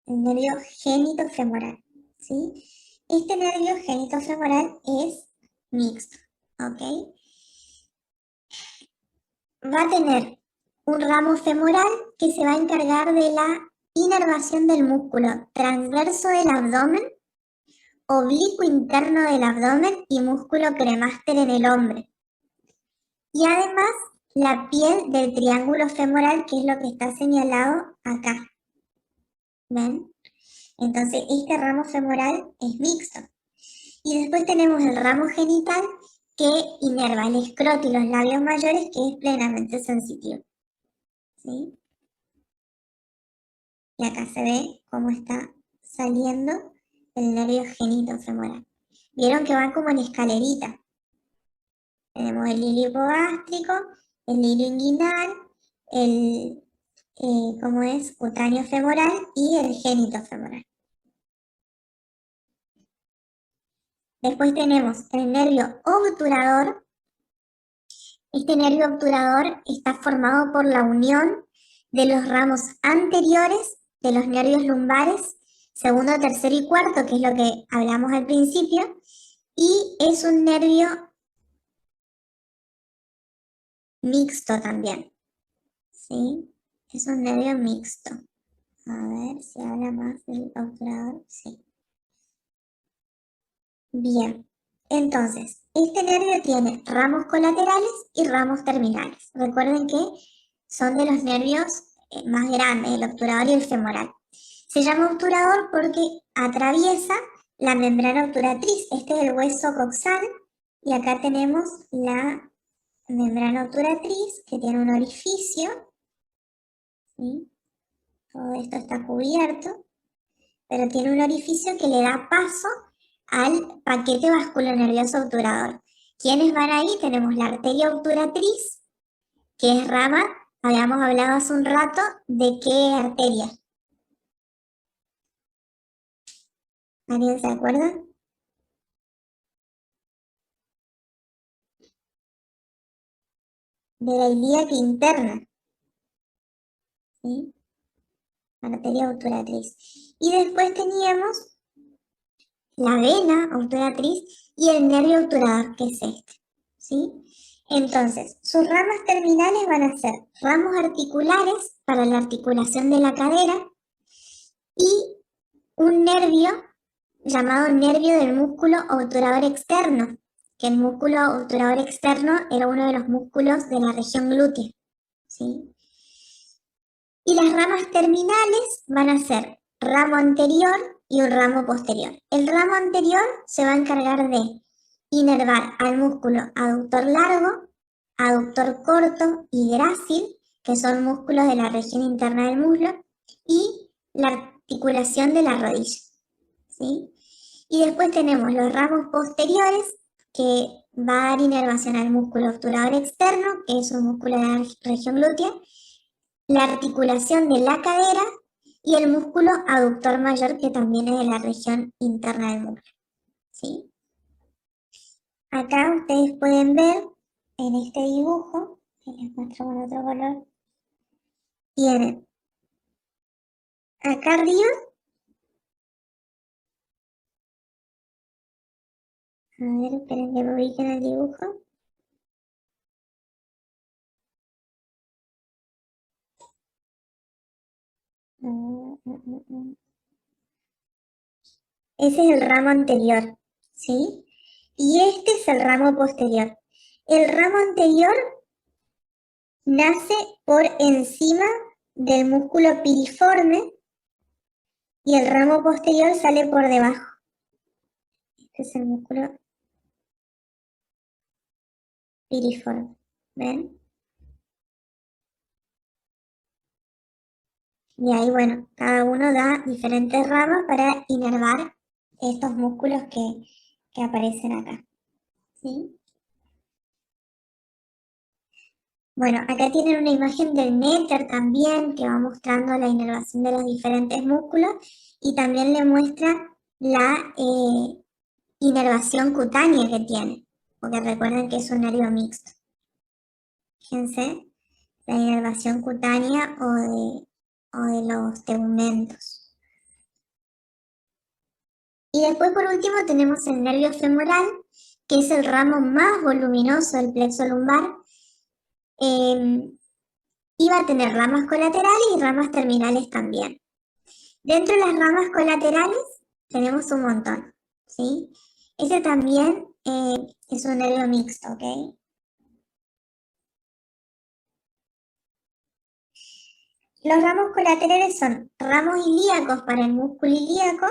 El nervio genitofemoral. ¿Sí? Este nervio genitofemoral es mixto. ¿Ok? Va a tener un ramo femoral que se va a encargar de la inervación del músculo transverso del abdomen, oblicuo interno del abdomen y músculo cremaster en el hombro. Y además la piel del triángulo femoral, que es lo que está señalado acá. ¿Ven? Entonces este ramo femoral es mixto. Y después tenemos el ramo genital que inerva el escroto y los labios mayores, que es plenamente sensitivo. ¿Sí? Y acá se ve cómo está saliendo el nervio genitofemoral. Vieron que van como en escalerita. Tenemos el hilio hipogástrico, el hilio inguinal, el cutáneo femoral y el genitofemoral. Después tenemos el nervio obturador. Este nervio obturador está formado por la unión de los ramos anteriores de los nervios lumbares, segundo, tercero y cuarto, que es lo que hablamos al principio, y es un nervio mixto también, ¿sí? Es un nervio mixto. A ver si habla más del obturador, sí. Bien, entonces, este nervio tiene ramos colaterales y ramos terminales. Recuerden que son de los nervios más grandes, el obturador y el femoral. Se llama obturador porque atraviesa la membrana obturatriz. Este es el hueso coxal y acá tenemos la membrana obturatriz que tiene un orificio. ¿Sí? Todo esto está cubierto, pero tiene un orificio que le da paso al paquete vasculonervioso obturador. ¿Quiénes van ahí? Tenemos la arteria obturatriz, que es rama, habíamos hablado hace un rato de qué arteria. ¿Alguien se acuerda? De la ilíaca interna. ¿Sí? Arteria obturatriz. Y después teníamos la vena obturatriz y el nervio obturador, que es este. ¿Sí? Entonces, sus ramas terminales van a ser ramos articulares para la articulación de la cadera y un nervio llamado nervio del músculo obturador externo, que el músculo obturador externo era uno de los músculos de la región glútea. ¿Sí? Y las ramas terminales van a ser ramo anterior y un ramo posterior. El ramo anterior se va a encargar de inervar al músculo aductor largo, aductor corto y grácil, que son músculos de la región interna del muslo, y la articulación de la rodilla. ¿Sí? Y después tenemos los ramos posteriores, que va a dar inervación al músculo obturador externo, que es un músculo de la región glútea, la articulación de la cadera y el músculo aductor mayor, que también es de la región interna del muslo. ¿Sí? Acá ustedes pueden ver en este dibujo, que les muestro con otro color, tienen acá arriba, a ver, esperen que me ubiquen el dibujo. Ese es el ramo anterior, ¿sí? Y este es el ramo posterior. El ramo anterior nace por encima del músculo piriforme y el ramo posterior sale por debajo. Este es el músculo piriforme, ¿ven? Y ahí, bueno, cada uno da diferentes ramas para inervar estos músculos que aparecen acá, ¿sí? Bueno, acá tienen una imagen del néter también, que va mostrando la inervación de los diferentes músculos, y también le muestra la inervación cutánea que tiene, porque recuerden que es un nervio mixto. Fíjense, la inervación cutánea o de los tegumentos. Y después, por último, tenemos el nervio femoral, que es el ramo más voluminoso del plexo lumbar. Y va a tener ramas colaterales y ramas terminales también. Dentro de las ramas colaterales tenemos un montón, ¿sí? Ese también es un nervio mixto, ¿ok? Los ramos colaterales son ramos ilíacos para el músculo ilíaco.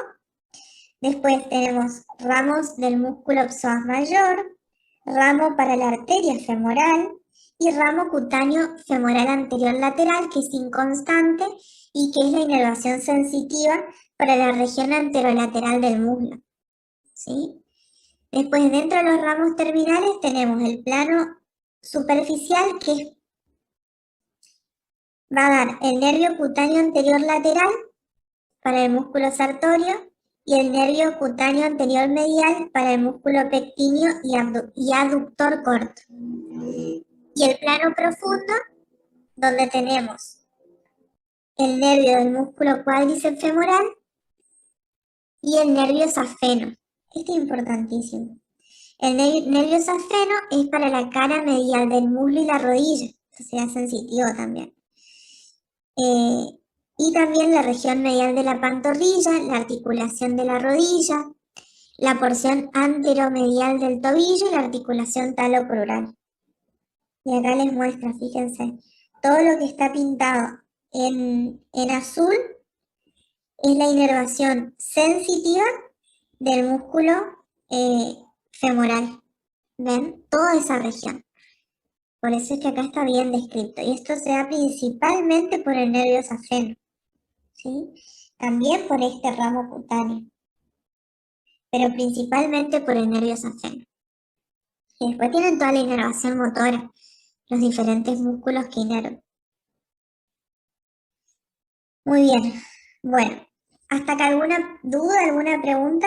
Después tenemos ramos del músculo psoas mayor, ramo para la arteria femoral y ramo cutáneo femoral anterior lateral, que es inconstante y que es la inervación sensitiva para la región anterolateral del muslo, ¿sí? Después, dentro de los ramos terminales tenemos el plano superficial, que va a dar el nervio cutáneo anterior lateral para el músculo sartorio y el nervio cutáneo anterior medial para el músculo pectíneo y aductor corto. Y el plano profundo, donde tenemos el nervio del músculo cuádriceps femoral y el nervio safeno. Este es importantísimo. El nervio safeno es para la cara medial del muslo y la rodilla. Esto sería sensitivo también. Y también la región medial de la pantorrilla, la articulación de la rodilla, la porción anteromedial del tobillo y la articulación talocrural. Y acá les muestra, fíjense, todo lo que está pintado en azul es la inervación sensitiva del músculo femoral. ¿Ven? Toda esa región. Por eso es que acá está bien descrito. Y esto se da principalmente por el nervio safeno, ¿sí? También por este ramo cutáneo, pero principalmente por el nervio safeno. Y después tienen toda la inervación motora, los diferentes músculos que inervan. Muy bien. Bueno, ¿hasta acá alguna duda, alguna pregunta?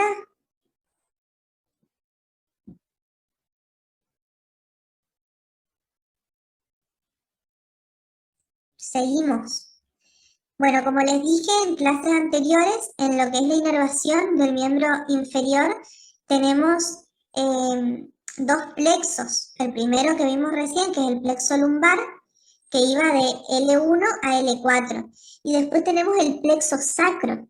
Seguimos. Bueno, como les dije en clases anteriores, en lo que es la inervación del miembro inferior, tenemos dos plexos. El primero que vimos recién, que es el plexo lumbar, que iba de L1 a L4. Y después tenemos el plexo sacro,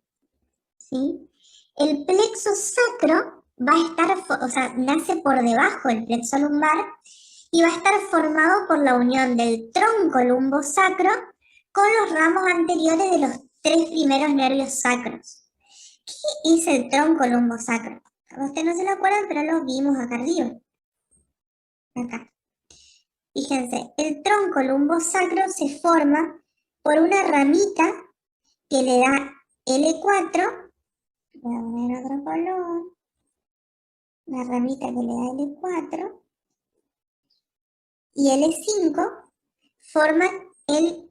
¿sí? El plexo sacro va a estar, o sea, nace por debajo del plexo lumbar y va a estar formado por la unión del tronco lumbosacro con los ramos anteriores de los tres primeros nervios sacros. ¿Qué es el tronco lumbosacro? A ustedes no se lo acuerdan, pero lo vimos acá arriba. Acá. Fíjense, el tronco lumbosacro se forma por una ramita que le da L4. Voy a poner otro color. Una ramita que le da L4. Y L5 forma el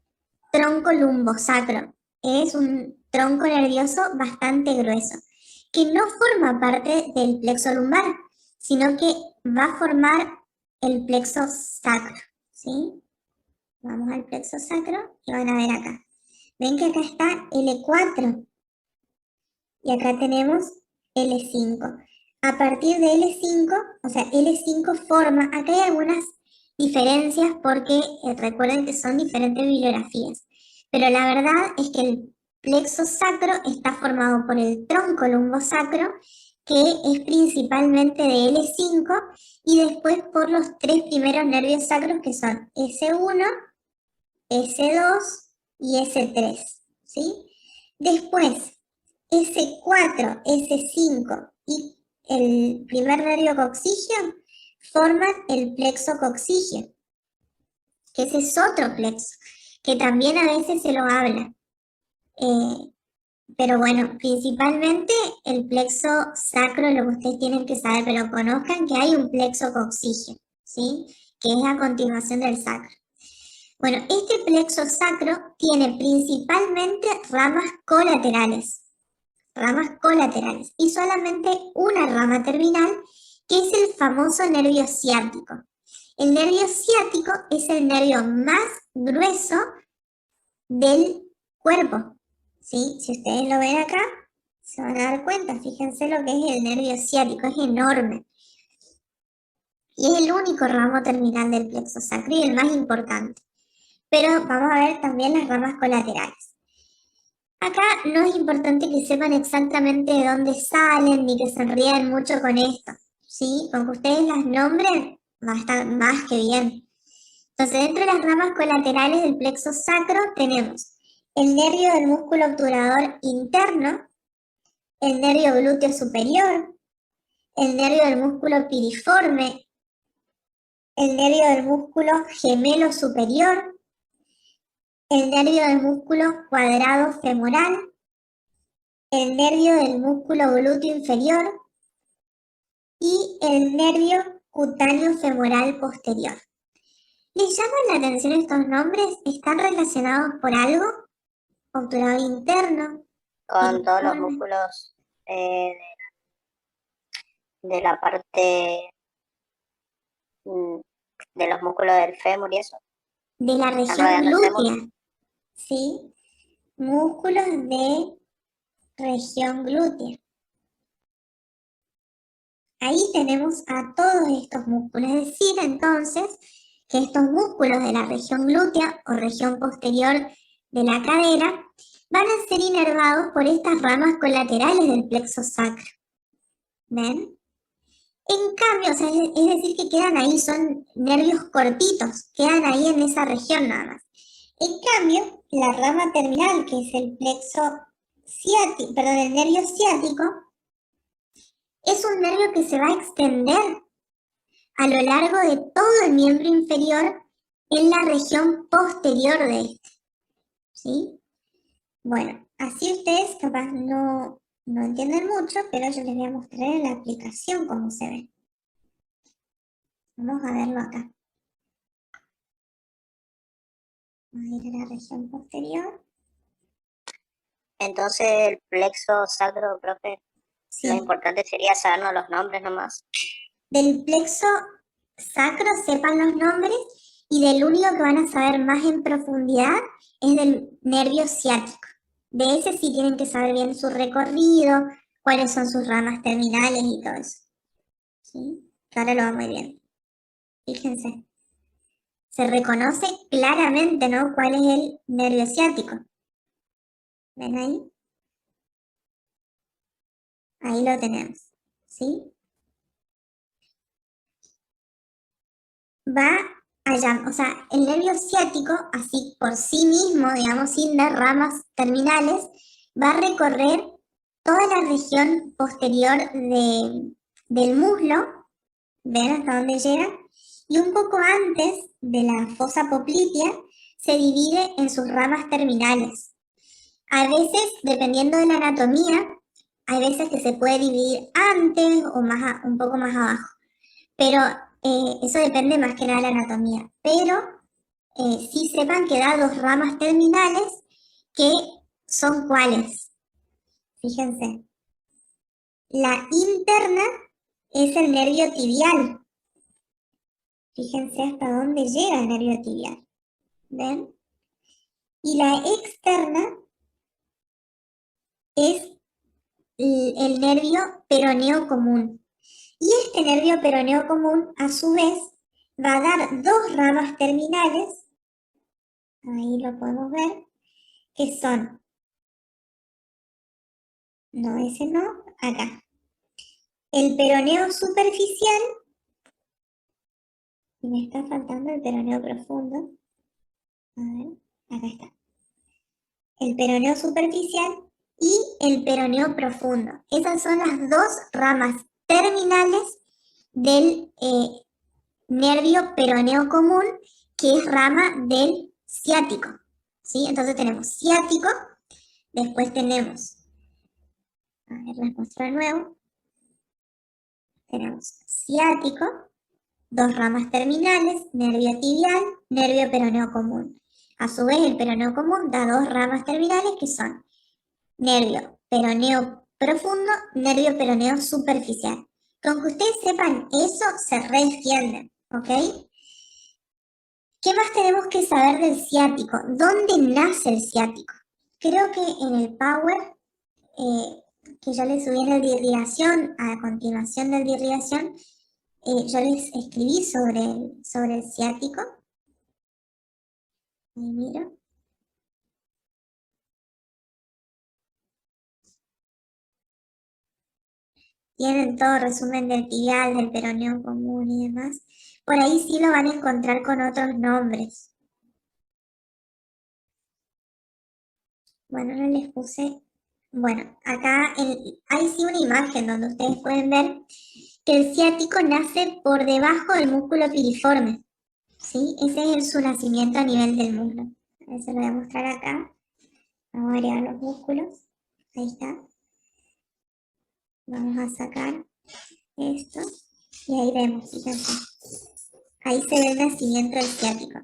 tronco lumbosacro. Es un tronco nervioso bastante grueso, que no forma parte del plexo lumbar, sino que va a formar el plexo sacro, ¿sí? Vamos al plexo sacro y van a ver acá. Ven que acá está L4 y acá tenemos L5. A partir de L5, o sea, L5 forma, acá hay algunas diferencias porque recuerden que son diferentes bibliografías, pero la verdad es que el plexo sacro está formado por el tronco lumbosacro, que es principalmente de L5, y después por los tres primeros nervios sacros, que son S1, S2 y S3, ¿sí? Después, S4, S5 y el primer nervio coccígeo, forman el plexo coccígeo, que ese es otro plexo, que también a veces se lo habla. Pero bueno, principalmente el plexo sacro, lo que ustedes tienen que saber, pero conozcan que hay un plexo coccígeo, ¿sí? Que es a continuación del sacro. Bueno, este plexo sacro tiene principalmente ramas colaterales, y solamente una rama terminal, que es el famoso nervio ciático. El nervio ciático es el nervio más grueso del cuerpo, ¿sí? Si ustedes lo ven acá, se van a dar cuenta, fíjense lo que es el nervio ciático, es enorme. Y es el único ramo terminal del plexo sacro y el más importante. Pero vamos a ver también las ramas colaterales. Acá no es importante que sepan exactamente de dónde salen ni que se enríen mucho con esto, ¿sí? Con que ustedes las nombren va a estar más que bien. Entonces, dentro de las ramas colaterales del plexo sacro tenemos el nervio del músculo obturador interno, el nervio glúteo superior, el nervio del músculo piriforme, el nervio del músculo gemelo superior, el nervio del músculo cuadrado femoral, el nervio del músculo glúteo inferior y el nervio cutáneo femoral posterior. ¿Les llaman la atención estos nombres? ¿Están relacionados por algo? Obturador interno, Con todos los piriforme, músculos de la parte de los músculos del fémur y eso. de la Están región rodeando el fémur. glútea, ¿sí? Músculos de región glútea. Ahí tenemos a todos estos músculos, es decir, entonces, que estos músculos de la región glútea o región posterior de la cadera van a ser inervados por estas ramas colaterales del plexo sacro. ¿Ven? En cambio, o sea, es decir, que quedan ahí, son nervios cortitos, quedan ahí en esa región nada más. En cambio, la rama terminal, que es el plexo ciático, perdón, el nervio ciático, es un nervio que se va a extender a lo largo de todo el miembro inferior en la región posterior de este, ¿sí? Bueno, así ustedes capaz no entienden mucho, pero yo les voy a mostrar en la aplicación cómo se ve. Vamos a verlo acá. Vamos a ir a la región posterior. Entonces el plexo sacro, profe, Sí. lo importante sería sabernos los nombres nomás. Del plexo sacro sepan los nombres, y del único que van a saber más en profundidad es del nervio ciático. De ese sí tienen que saber bien su recorrido, cuáles son sus ramas terminales y todo eso. ¿Sí? Que ahora lo vamos a ir viendo. Fíjense. Se reconoce claramente, ¿no? ¿Cuál es el nervio ciático? ¿Ven ahí? Ahí lo tenemos. ¿Sí? Va allá, o sea, el nervio ciático, así por sí mismo, digamos, sin dar ramas terminales, va a recorrer toda la región posterior del muslo, ven hasta dónde llega, y un poco antes de la fosa poplitea se divide en sus ramas terminales. A veces, dependiendo de la anatomía, hay veces que se puede dividir antes o más, un poco más abajo, pero eso depende más que nada de la anatomía. Pero sí sepan que da dos ramas terminales, que son ¿cuáles? Fíjense. La interna es el nervio tibial. Fíjense hasta dónde llega el nervio tibial. ¿Ven? Y la externa es el nervio peroneo común. Y este nervio peroneo común, a su vez, va a dar dos ramas terminales, ahí lo podemos ver, que son, no, ese no, acá, el peroneo superficial, y me está faltando el peroneo profundo, a ver, acá está, el peroneo superficial y el peroneo profundo. Esas son las dos ramas terminales del nervio peroneo común, que es rama del ciático, ¿sí? Entonces tenemos ciático, después tenemos, a ver, les muestro de nuevo, tenemos ciático, dos ramas terminales, nervio tibial, nervio peroneo común. A su vez, el peroneo común da dos ramas terminales que son nervio peroneo profundo, nervio peroneo superficial. Con que ustedes sepan eso, se reextienden, ¿ok? ¿Qué más tenemos que saber del ciático? ¿Dónde nace el ciático? Creo que en el Power, que yo les subí en el de irrigación, a continuación del de irrigación, yo les escribí sobre el ciático. Ahí miro. Tienen todo resumen del tibial, del peroneo común y demás. Por ahí sí lo van a encontrar con otros nombres. Bueno, no les puse. Bueno, acá hay sí una imagen donde ustedes pueden ver que el ciático nace por debajo del músculo piriforme. ¿Sí? Ese es su nacimiento a nivel del muslo. A ver, se lo voy a mostrar acá. Vamos a agregar los músculos. Ahí está. Vamos a sacar esto. Y ahí vemos, fíjense. Ahí se ve el nacimiento del ciático.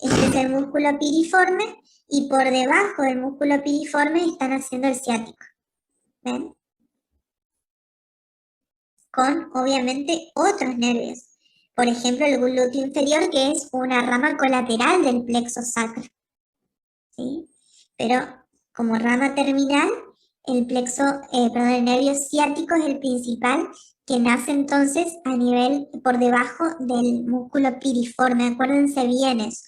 Este es el músculo piriforme y por debajo del músculo piriforme está naciendo el ciático. ¿Ven? Con, obviamente, otros nervios. Por ejemplo, el glúteo inferior, que es una rama colateral del plexo sacro. ¿Sí? Pero como rama terminal, el el nervio ciático es el principal, que nace entonces a nivel por debajo del músculo piriforme. Acuérdense bien eso.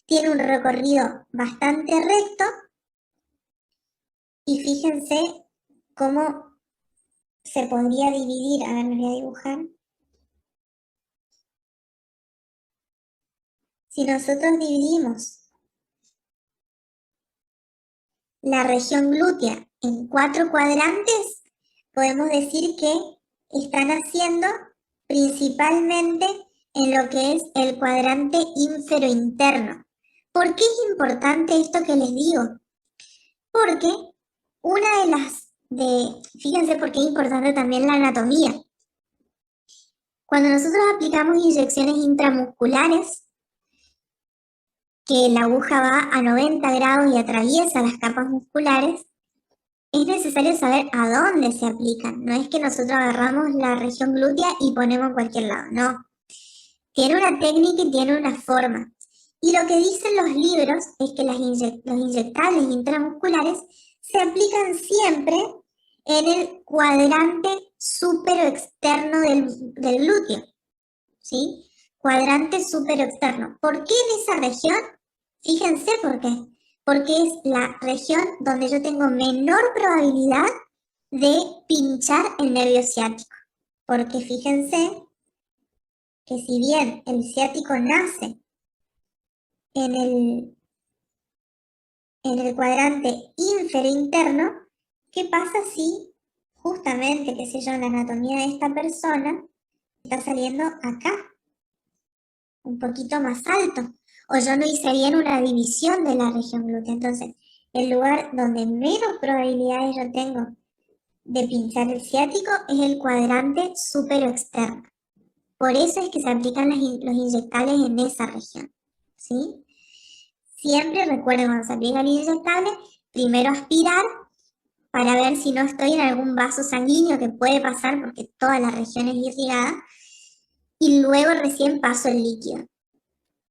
Tiene un recorrido bastante recto y fíjense cómo se podría dividir. A ver, me voy a dibujar. Si nosotros dividimos la región glútea en 4 cuadrantes, podemos decir que están haciendo principalmente en lo que es el cuadrante ínfero-interno. ¿Por qué es importante esto que les digo? Porque una de fíjense por qué es importante también la anatomía. Cuando nosotros aplicamos inyecciones intramusculares, que la aguja va a 90 grados y atraviesa las capas musculares, es necesario saber a dónde se aplican. No es que nosotros agarramos la región glútea y ponemos en cualquier lado, no. Tiene una técnica y tiene una forma. Y lo que dicen los libros es que los inyectables intramusculares se aplican siempre en el cuadrante externo del glúteo, ¿sí? Cuadrante externo. ¿Por qué en esa región? Fíjense por qué. Porque es la región donde yo tengo menor probabilidad de pinchar el nervio ciático. Porque fíjense que si bien el ciático nace en el cuadrante ínfero-interno, ¿qué pasa si justamente, qué sé yo, la anatomía de esta persona está saliendo acá, un poquito más alto? O yo no hice bien una división de la región glútea. Entonces, el lugar donde menos probabilidades yo tengo de pinchar el ciático es el cuadrante externo. Por eso es que se aplican los inyectables en esa región, ¿sí? Siempre recuerden, cuando se aplica el inyectable, primero aspirar para ver si no estoy en algún vaso sanguíneo, que puede pasar porque toda la región es irrigada, y luego recién paso el líquido,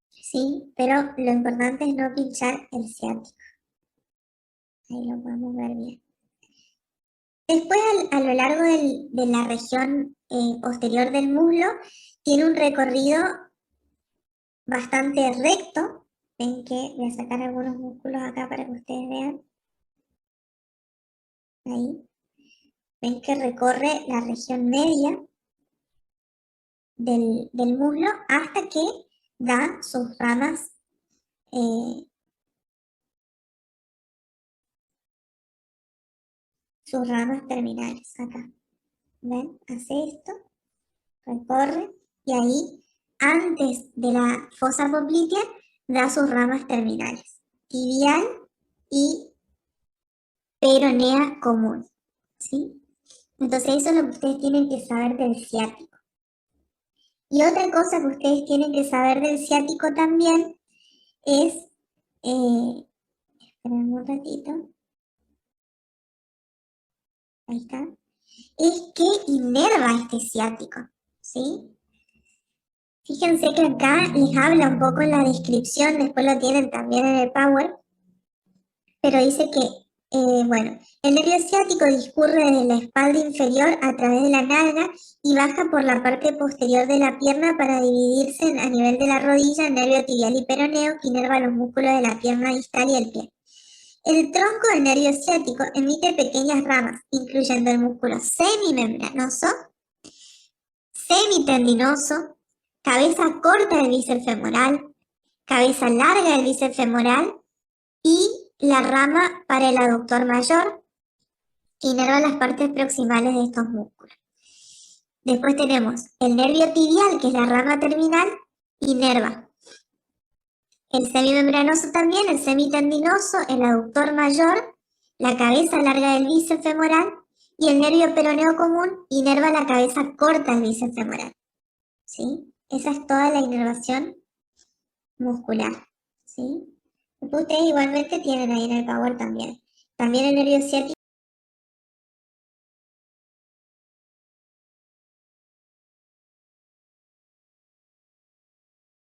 ¿sí? Pero lo importante es no pinchar el ciático. Ahí lo podemos ver bien. Después, a lo largo de la región posterior del muslo, tiene un recorrido bastante recto. Ven que voy a sacar algunos músculos acá para que ustedes vean. Ahí. Ven que recorre la región media del muslo hasta que da sus ramas terminales acá. ¿Ven? Hace esto, recorre, y ahí, antes de la fosa poplitea, da sus ramas terminales, tibial y peronea común, ¿sí? Entonces eso es lo que ustedes tienen que saber del ciático. Y otra cosa que ustedes tienen que saber del ciático también es, esperen un ratito, ahí está, es que inerva este ciático, ¿sí? Fíjense que acá les habla un poco en la descripción, después lo tienen también en el Power, pero dice que, bueno, el nervio ciático discurre desde la espalda inferior a través de la nalga y baja por la parte posterior de la pierna para dividirse a nivel de la rodilla en nervio tibial y peroneo que inerva los músculos de la pierna distal y el pie. El tronco del nervio ciático emite pequeñas ramas, incluyendo el músculo semimembranoso, semitendinoso, cabeza corta del bíceps femoral, cabeza larga del bíceps femoral y la rama para el aductor mayor, que inerva las partes proximales de estos músculos. Después tenemos el nervio tibial, que es la rama terminal, inerva el semimembranoso también, el semitendinoso, el aductor mayor, la cabeza larga del bíceps femoral y el nervio peroneo común inerva la cabeza corta del bíceps femoral. ¿Sí? Esa es toda la inervación muscular. ¿Sí? Ustedes igualmente tienen ahí en el Power también. También el nervio ciático